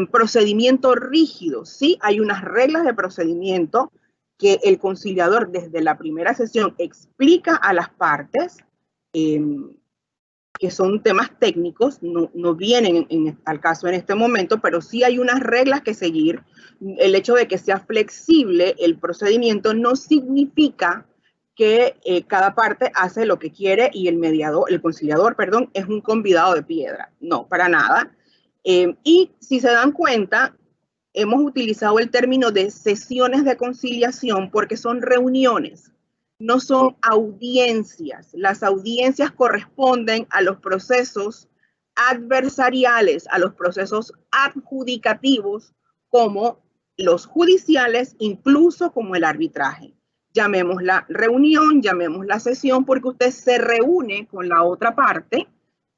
procedimiento rígido. Sí, hay unas reglas de procedimiento que el conciliador desde la primera sesión explica a las partes, que son temas técnicos, no vienen al caso en este momento, pero sí hay unas reglas que seguir. El hecho de que sea flexible el procedimiento no significa que cada parte hace lo que quiere y el conciliador, perdón, es un convidado de piedra. No, para nada. Y si se dan cuenta, hemos utilizado el término de sesiones de conciliación porque son reuniones, no son audiencias. Las audiencias corresponden a los procesos adversariales, a los procesos adjudicativos, como los judiciales, incluso como el arbitraje. Llamémosla reunión, llamémosla sesión, porque usted se reúne con la otra parte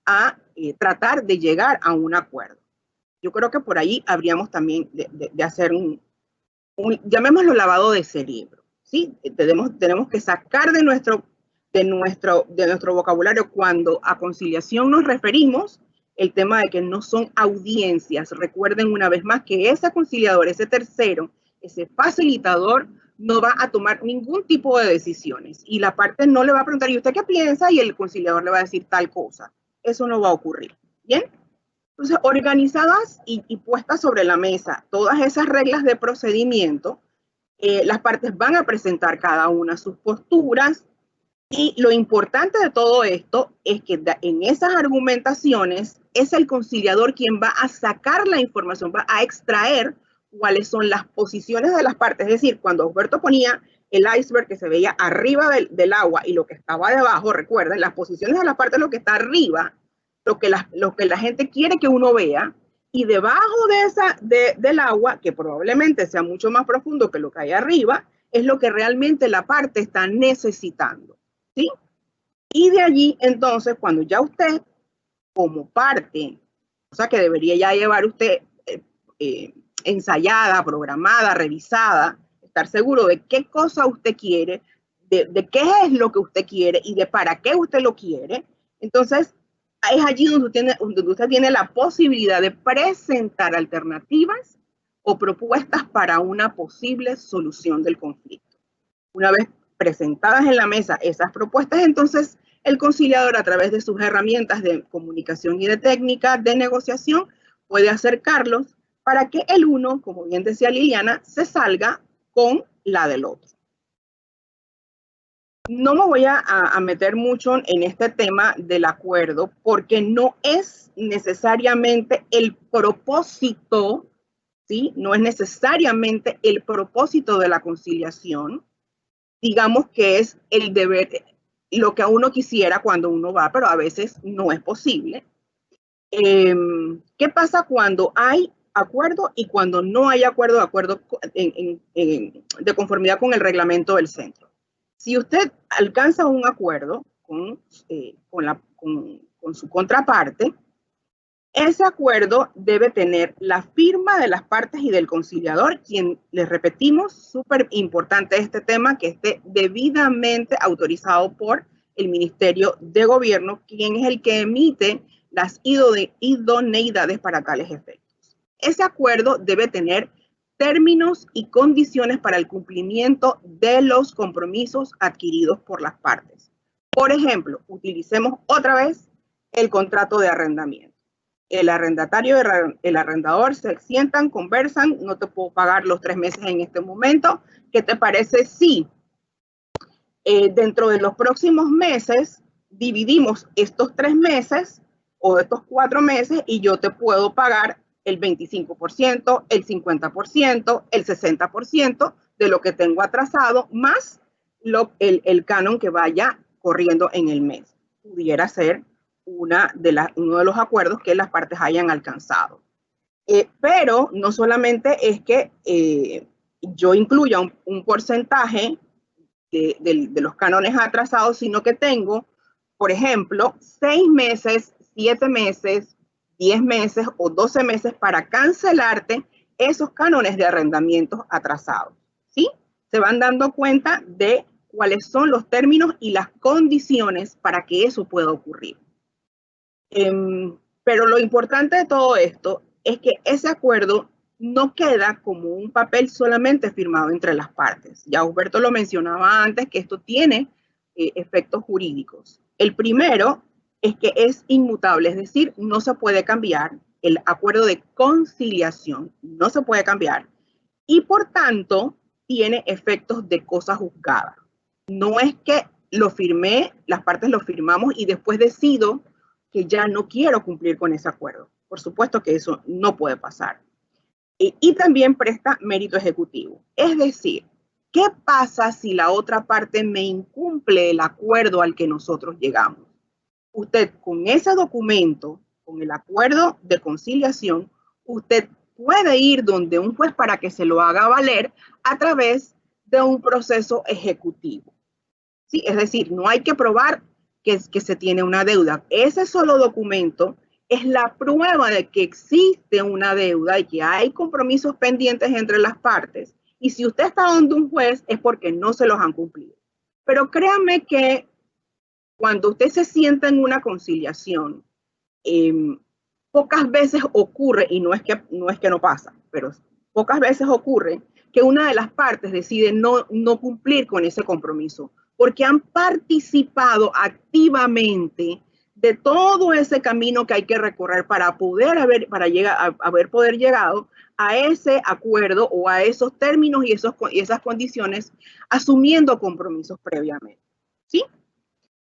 a tratar de llegar a un acuerdo. Yo creo que por ahí habríamos también de hacer llamémoslo lavado de cerebro, ¿sí? Tenemos que sacar de nuestro vocabulario cuando a conciliación nos referimos el tema de que no son audiencias. Recuerden una vez más que ese conciliador, ese tercero, ese facilitador, no va a tomar ningún tipo de decisiones y la parte no le va a preguntar, ¿y usted qué piensa? Y el conciliador le va a decir tal cosa. Eso no va a ocurrir, ¿bien? Entonces, organizadas y puestas sobre la mesa todas esas reglas de procedimiento, las partes van a presentar cada una sus posturas y lo importante de todo esto es que en esas argumentaciones es el conciliador quien va a sacar la información, va a extraer cuáles son las posiciones de las partes. Es decir, cuando Ausberto ponía el iceberg que se veía arriba del agua y lo que estaba debajo, recuerden, las posiciones de las partes, lo que está arriba, lo que la gente quiere que uno vea, y debajo del agua, que probablemente sea mucho más profundo que lo que hay arriba, es lo que realmente la parte está necesitando, ¿sí? Y de allí, entonces, cuando ya usted, como parte, o sea que debería ya llevar usted ensayada, programada, revisada, estar seguro de qué cosa usted quiere, de qué es lo que usted quiere y de para qué usted lo quiere, entonces, es allí donde usted tiene la posibilidad de presentar alternativas o propuestas para una posible solución del conflicto. Una vez presentadas en la mesa esas propuestas, entonces el conciliador, a través de sus herramientas de comunicación y de técnica de negociación, puede acercarlos para que el uno, como bien decía Liliana, se salga con la del otro. No me voy a meter mucho en este tema del acuerdo porque no es necesariamente el propósito, ¿sí? No es necesariamente el propósito de la conciliación. Digamos que es el deber, lo que a uno quisiera cuando uno va, pero a veces no es posible. ¿Qué pasa cuando hay acuerdo y cuando no hay acuerdo de conformidad con el reglamento del centro? Si usted alcanza un acuerdo con su contraparte, ese acuerdo debe tener la firma de las partes y del conciliador, quien, les repetimos, súper importante este tema, que esté debidamente autorizado por el Ministerio de Gobierno, quien es el que emite las idoneidades para tales efectos. Ese acuerdo debe tener términos y condiciones para el cumplimiento de los compromisos adquiridos por las partes. Por ejemplo, utilicemos otra vez el contrato de arrendamiento. El arrendatario y el arrendador se sientan, conversan, no te puedo pagar los 3 meses en este momento. ¿Qué te parece si dentro de los próximos meses dividimos estos 3 meses o estos 4 meses y yo te puedo pagar el 25%, el 50%, el 60% de lo que tengo atrasado, más el canon que vaya corriendo en el mes? Pudiera ser uno de los acuerdos que las partes hayan alcanzado. Pero no solamente es que yo incluya un porcentaje de los cánones atrasados, sino que tengo, por ejemplo, 6 meses, 7 meses, 10 meses o 12 meses para cancelarte esos cánones de arrendamientos atrasados, ¿sí? Se van dando cuenta de cuáles son los términos y las condiciones para que eso pueda ocurrir. Pero lo importante de todo esto es que ese acuerdo no queda como un papel solamente firmado entre las partes. Ya Humberto lo mencionaba antes, que esto tiene efectos jurídicos. El primero es que es inmutable, es decir, no se puede cambiar. El acuerdo de conciliación no se puede cambiar y por tanto tiene efectos de cosa juzgada. No es que lo firmé, las partes lo firmamos y después decido que ya no quiero cumplir con ese acuerdo. Por supuesto que eso no puede pasar. Y también presta mérito ejecutivo. Es decir, ¿qué pasa si la otra parte me incumple el acuerdo al que nosotros llegamos? Usted con ese documento, con el acuerdo de conciliación, usted puede ir donde un juez para que se lo haga valer a través de un proceso ejecutivo. ¿Sí? Es decir, no hay que probar que se tiene una deuda. Ese solo documento es la prueba de que existe una deuda y que hay compromisos pendientes entre las partes. Y si usted está donde un juez es porque no se los han cumplido. Pero créanme que cuando usted se sienta en una conciliación, pocas veces ocurre, y no es que no pasa, pero pocas veces ocurre que una de las partes decide no cumplir con ese compromiso, porque han participado activamente de todo ese camino que hay que recorrer para poder haber llegado a ese acuerdo o a esos términos y esas condiciones, asumiendo compromisos previamente. ¿Sí?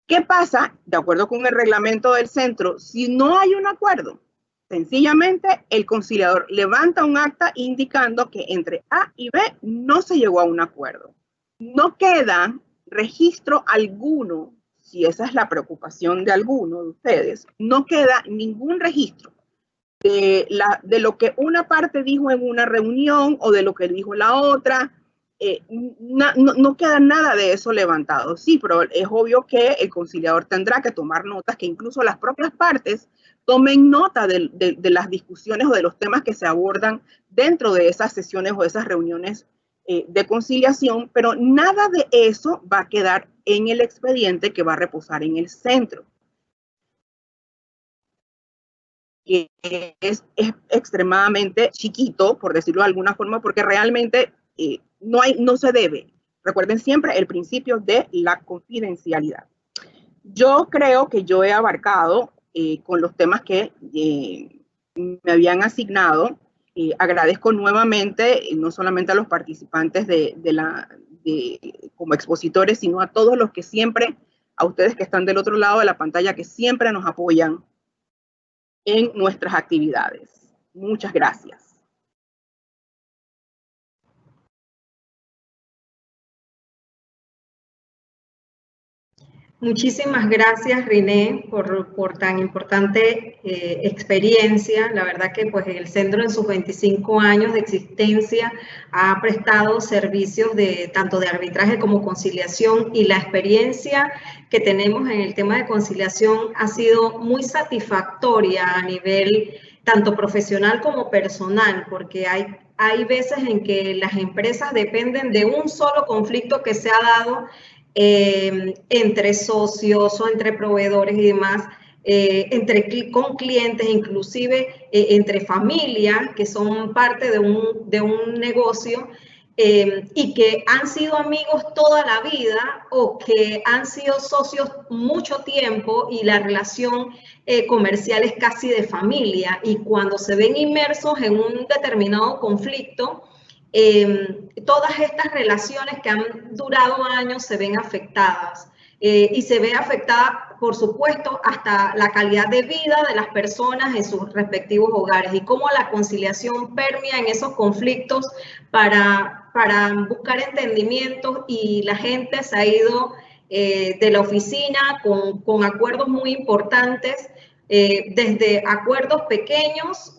¿Qué pasa? De acuerdo con el reglamento del centro, si no hay un acuerdo, sencillamente el conciliador levanta un acta indicando que entre A y B no se llegó a un acuerdo. No queda registro alguno, si esa es la preocupación de alguno de ustedes, no queda ningún registro de lo que una parte dijo en una reunión o de lo que dijo la otra. No queda nada de eso levantado. Sí, pero es obvio que el conciliador tendrá que tomar notas, que incluso las propias partes tomen nota de las discusiones o de los temas que se abordan dentro de esas sesiones o esas reuniones de conciliación, pero nada de eso va a quedar en el expediente que va a reposar en el centro, que es extremadamente chiquito, por decirlo de alguna forma, porque realmente no se debe. Recuerden siempre el principio de la confidencialidad. Yo creo que yo he abarcado con los temas que me habían asignado. Agradezco nuevamente no solamente a los participantes como expositores, sino a todos los que siempre, a ustedes que están del otro lado de la pantalla, que siempre nos apoyan en nuestras actividades. Muchas gracias. Muchísimas gracias, Riné, por tan importante experiencia. La verdad que pues, el centro en sus 25 años de existencia ha prestado servicios tanto de arbitraje como conciliación, y la experiencia que tenemos en el tema de conciliación ha sido muy satisfactoria a nivel tanto profesional como personal, porque hay veces en que las empresas dependen de un solo conflicto que se ha dado entre socios o entre proveedores y demás, con clientes, inclusive entre familias que son parte de un negocio, y que han sido amigos toda la vida o que han sido socios mucho tiempo y la relación comercial es casi de familia, y cuando se ven inmersos en un determinado conflicto, todas estas relaciones que han durado años se ven afectadas, y se ve afectada, por supuesto, hasta la calidad de vida de las personas en sus respectivos hogares, y cómo la conciliación permea en esos conflictos para buscar entendimientos, y la gente se ha ido de la oficina con acuerdos muy importantes, desde acuerdos pequeños,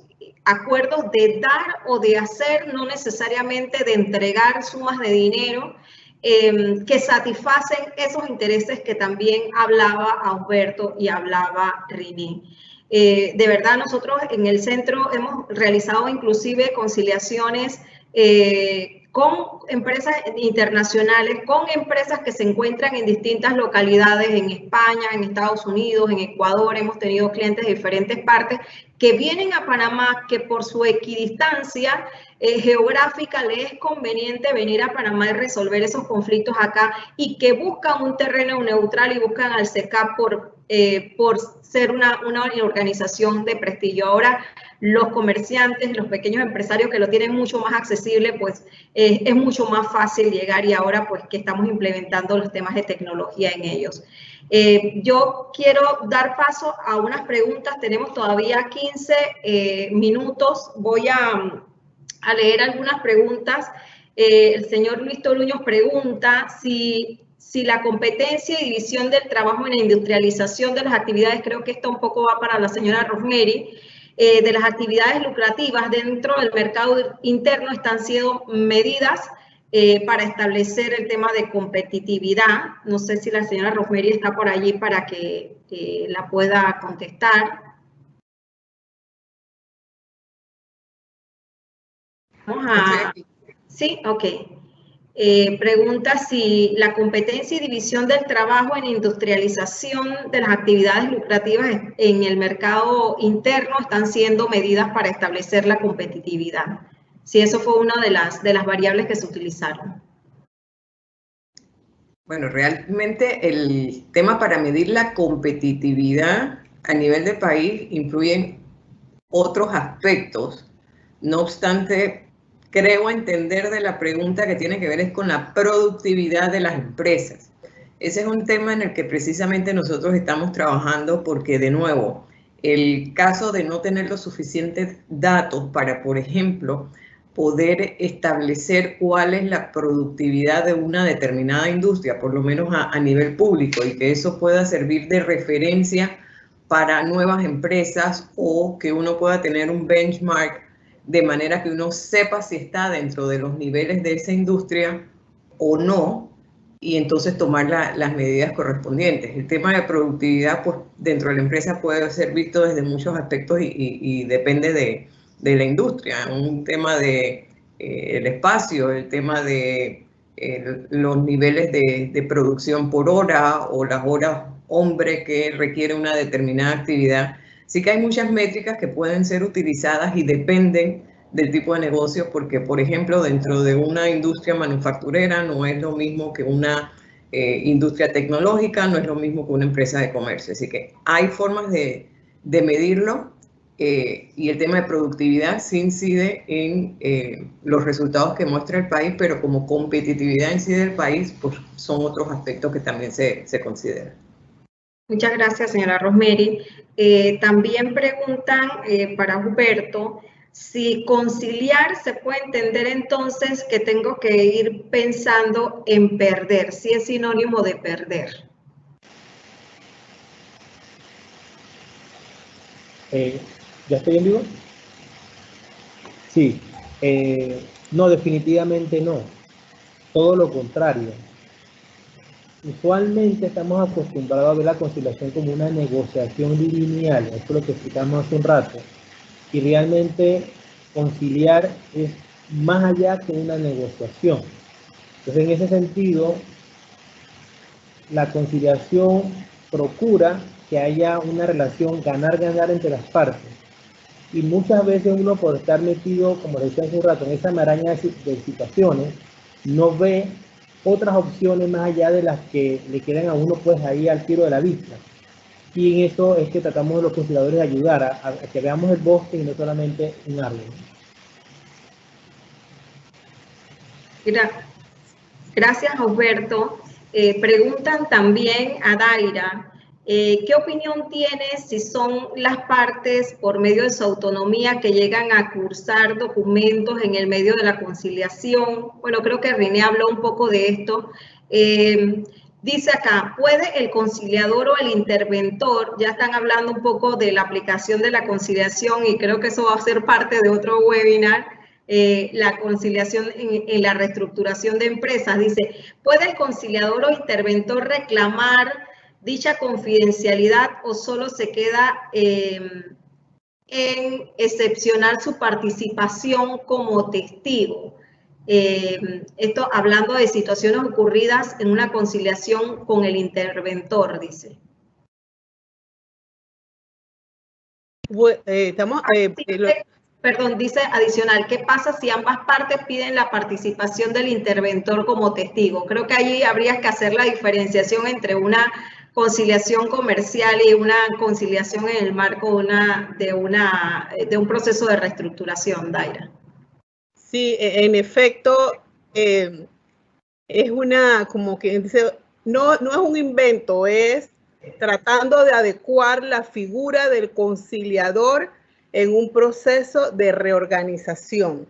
acuerdos de dar o de hacer, no necesariamente de entregar sumas de dinero, que satisfacen esos intereses que también hablaba Ausberto y hablaba Riné. De verdad, nosotros en el centro hemos realizado inclusive conciliaciones con empresas internacionales, con empresas que se encuentran en distintas localidades, en España, en Estados Unidos, en Ecuador. Hemos tenido clientes de diferentes partes que vienen a Panamá, que por su equidistancia geográfica les es conveniente venir a Panamá y resolver esos conflictos acá, y que buscan un terreno neutral y buscan al SECAP por ser una organización de prestigio. Ahora, los comerciantes, los pequeños empresarios que lo tienen mucho más accesible, pues es mucho más fácil llegar, y ahora pues que estamos implementando los temas de tecnología en ellos. Yo quiero dar paso a unas preguntas. Tenemos todavía 15 minutos. Voy a leer algunas preguntas. El señor Luis Toruño pregunta si la competencia y división del trabajo en la industrialización de las actividades, creo que esto un poco va para la señora Rosemary, de las actividades lucrativas dentro del mercado interno están siendo medidas para establecer el tema de competitividad. No sé si la señora Rosemary está por allí para que la pueda contestar. Vamos a... Sí, ok. Pregunta si la competencia y división del trabajo en industrialización de las actividades lucrativas en el mercado interno están siendo medidas para establecer la competitividad. Si eso fue una de las variables que se utilizaron. Bueno, realmente el tema para medir la competitividad a nivel de país influyen otros aspectos. No obstante, creo entender de la pregunta que tiene que ver es con la productividad de las empresas. Ese es un tema en el que precisamente nosotros estamos trabajando porque, de nuevo, el caso de no tener los suficientes datos para, por ejemplo, poder establecer cuál es la productividad de una determinada industria, por lo menos a nivel público, y que eso pueda servir de referencia para nuevas empresas, o que uno pueda tener un benchmark de manera que uno sepa si está dentro de los niveles de esa industria o no, y entonces tomar las medidas correspondientes. El tema de productividad, pues, dentro de la empresa puede ser visto desde muchos aspectos y depende de la industria. Un tema de el espacio, el tema de los niveles de producción por hora o las horas hombre que requiere una determinada actividad. Sí que hay muchas métricas que pueden ser utilizadas y dependen del tipo de negocio, porque, por ejemplo, dentro de una industria manufacturera no es lo mismo que una industria tecnológica, no es lo mismo que una empresa de comercio. Así que hay formas de medirlo, y el tema de productividad sí incide en los resultados que muestra el país, pero como competitividad en sí del país, pues son otros aspectos que también se consideran. Muchas gracias, señora Rosemary. También preguntan para Humberto si conciliar se puede entender entonces que tengo que ir pensando en perder, si es sinónimo de perder. ¿Ya estoy en vivo? Sí. No, definitivamente no. Todo lo contrario. Usualmente estamos acostumbrados a ver la conciliación como una negociación lineal, eso es lo que explicamos hace un rato, y realmente conciliar es más allá que una negociación. Entonces, en ese sentido, la conciliación procura que haya una relación ganar-ganar entre las partes. Y muchas veces uno, por estar metido, como decía hace un rato, en esa maraña de situaciones, no ve otras opciones más allá de las que le quedan a uno pues ahí al tiro de la vista. Y en eso es que tratamos los conciliadores de ayudar a que veamos el bosque y no solamente un árbol. Gracias, Alberto. Preguntan también a Daira, ¿qué opinión tienes si son las partes, por medio de su autonomía, que llegan a cursar documentos en el medio de la conciliación? Bueno, creo que René habló un poco de esto. Dice acá, ¿puede el conciliador o el interventor? Ya están hablando un poco de la aplicación de la conciliación y creo que eso va a ser parte de otro webinar. La conciliación en la reestructuración de empresas. Dice, ¿puede el conciliador o interventor reclamar dicha confidencialidad o solo se queda en excepcionar su participación como testigo? Esto hablando de situaciones ocurridas en una conciliación con el interventor, dice. Perdón, dice adicional, ¿qué pasa si ambas partes piden la participación del interventor como testigo? Creo que allí habría que hacer la diferenciación entre una conciliación comercial y una conciliación en el marco de un proceso de reestructuración, Daira. Sí, en efecto, es una, como que dice, no es un invento, es tratando de adecuar la figura del conciliador en un proceso de reorganización.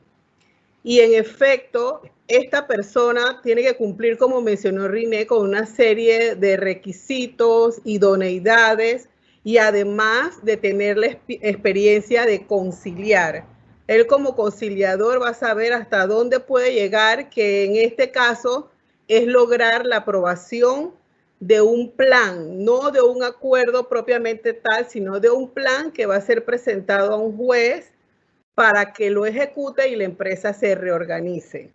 Y en efecto, esta persona tiene que cumplir, como mencionó René, con una serie de requisitos, idoneidades y además de tener la experiencia de conciliar. Él como conciliador va a saber hasta dónde puede llegar, que en este caso es lograr la aprobación de un plan, no de un acuerdo propiamente tal, sino de un plan que va a ser presentado a un juez para que lo ejecute y la empresa se reorganice.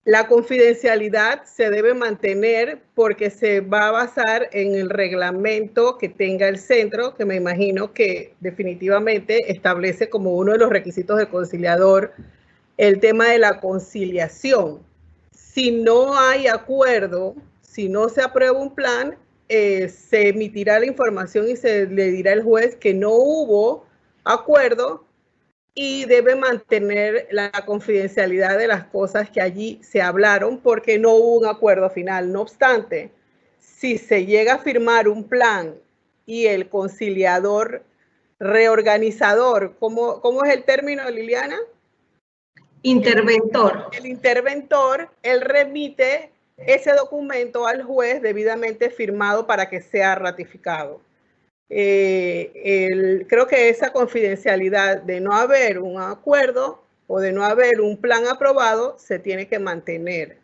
La confidencialidad se debe mantener porque se va a basar en el reglamento que tenga el centro, que me imagino que definitivamente establece como uno de los requisitos del conciliador el tema de la conciliación. Si no hay acuerdo, si no se aprueba un plan, se emitirá la información y se le dirá al juez que no hubo acuerdo y debe mantener la confidencialidad de las cosas que allí se hablaron porque no hubo un acuerdo final. No obstante, si se llega a firmar un plan y el conciliador reorganizador, ¿cómo es el término, Liliana? Interventor. El interventor, él remite ese documento al juez debidamente firmado para que sea ratificado. Creo que esa confidencialidad de no haber un acuerdo o de no haber un plan aprobado se tiene que mantener.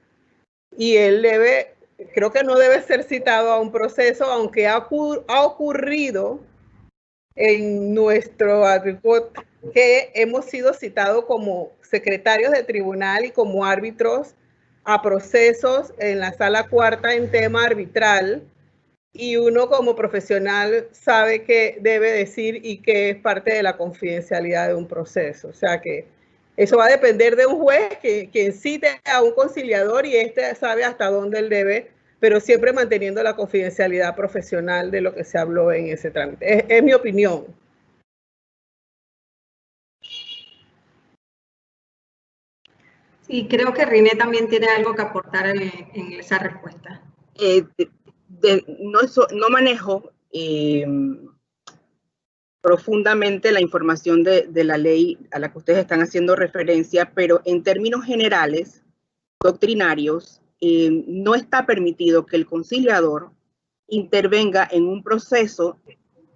Y él creo que no debe ser citado a un proceso, aunque ha ocurrido en nuestro artículo que hemos sido citados como secretarios de tribunal y como árbitros a procesos en la sala cuarta en tema arbitral, y uno como profesional sabe qué debe decir y qué es parte de la confidencialidad de un proceso. O sea que eso va a depender de un juez quien cite a un conciliador y sabe hasta dónde él debe, pero siempre manteniendo la confidencialidad profesional de lo que se habló en ese trámite. Es mi opinión. Sí, creo que René también tiene algo que aportar en esa respuesta. No manejo profundamente la información de la ley a la que ustedes están haciendo referencia, pero en términos generales, doctrinarios, no está permitido que el conciliador intervenga en un proceso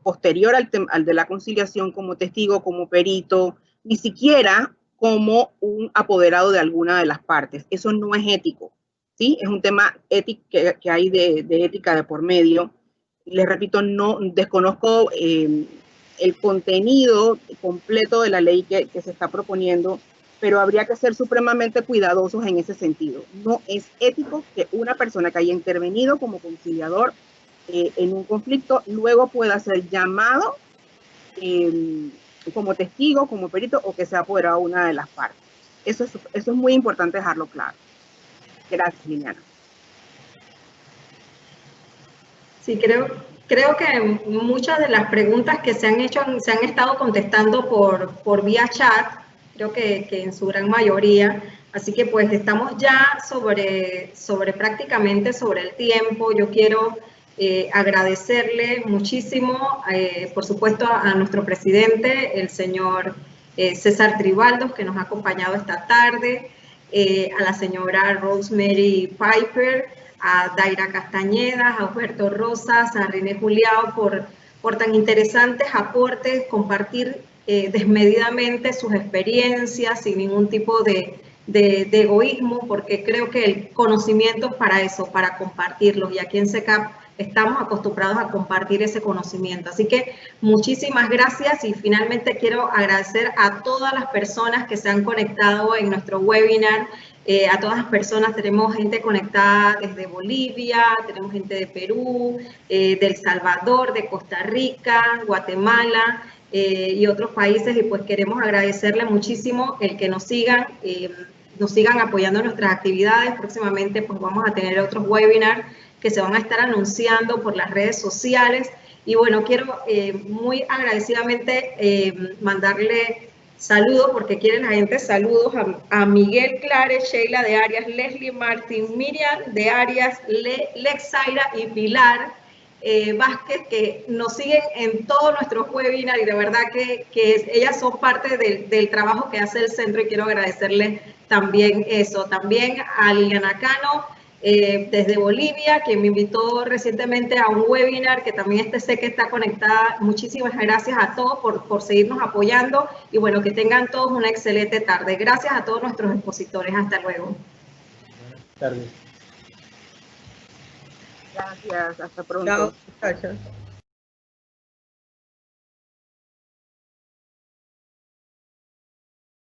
posterior al de la conciliación como testigo, como perito, ni siquiera como un apoderado de alguna de las partes. Eso no es ético, ¿sí? Es un tema ético que hay de ética de por medio. Les repito, no desconozco el contenido completo de la ley que se está proponiendo, pero habría que ser supremamente cuidadosos en ese sentido. No es ético que una persona que haya intervenido como conciliador en un conflicto luego pueda ser llamado como testigo, como perito, o que sea apoderado a una de las partes. Eso es muy importante dejarlo claro. Gracias, Liliana. Sí, creo que muchas de las preguntas que se han hecho se han estado contestando por vía chat, creo que en su gran mayoría. Así que pues estamos ya prácticamente sobre el tiempo. Yo quiero agradecerle muchísimo, por supuesto, a nuestro presidente, el señor César Tribaldos, que nos ha acompañado esta tarde, a la señora Rosemary Piper, a Daira Castañeda, a Alberto Rosas, a René Juliao por tan interesantes aportes, compartir desmedidamente sus experiencias sin ningún tipo de egoísmo, porque creo que el conocimiento es para eso, para compartirlos, y aquí en CECAP estamos acostumbrados a compartir ese conocimiento. Así que muchísimas gracias, y finalmente quiero agradecer a todas las personas que se han conectado en nuestro webinar. A todas las personas, tenemos gente conectada desde Bolivia, tenemos gente de Perú, de El Salvador, de Costa Rica, Guatemala y otros países, y pues queremos agradecerle muchísimo el que nos sigan apoyando en nuestras actividades. Próximamente pues vamos a tener otros webinars que se van a estar anunciando por las redes sociales. Y bueno, quiero muy agradecidamente mandarle saludos, porque quiere la gente saludos a Miguel Clares, Sheila de Arias, Leslie Martín, Miriam de Arias, Lexaira y Pilar Vázquez, que nos siguen en todos nuestros webinars, y de verdad que ellas son parte del trabajo que hace el centro, y quiero agradecerles también eso. También a Liliana Cano, desde Bolivia, que me invitó recientemente a un webinar, que también sé que está conectada. Muchísimas gracias a todos por seguirnos apoyando, y bueno, que tengan todos una excelente tarde. Gracias a todos nuestros expositores. Hasta luego. Buenas tardes. Gracias, hasta pronto. Chao.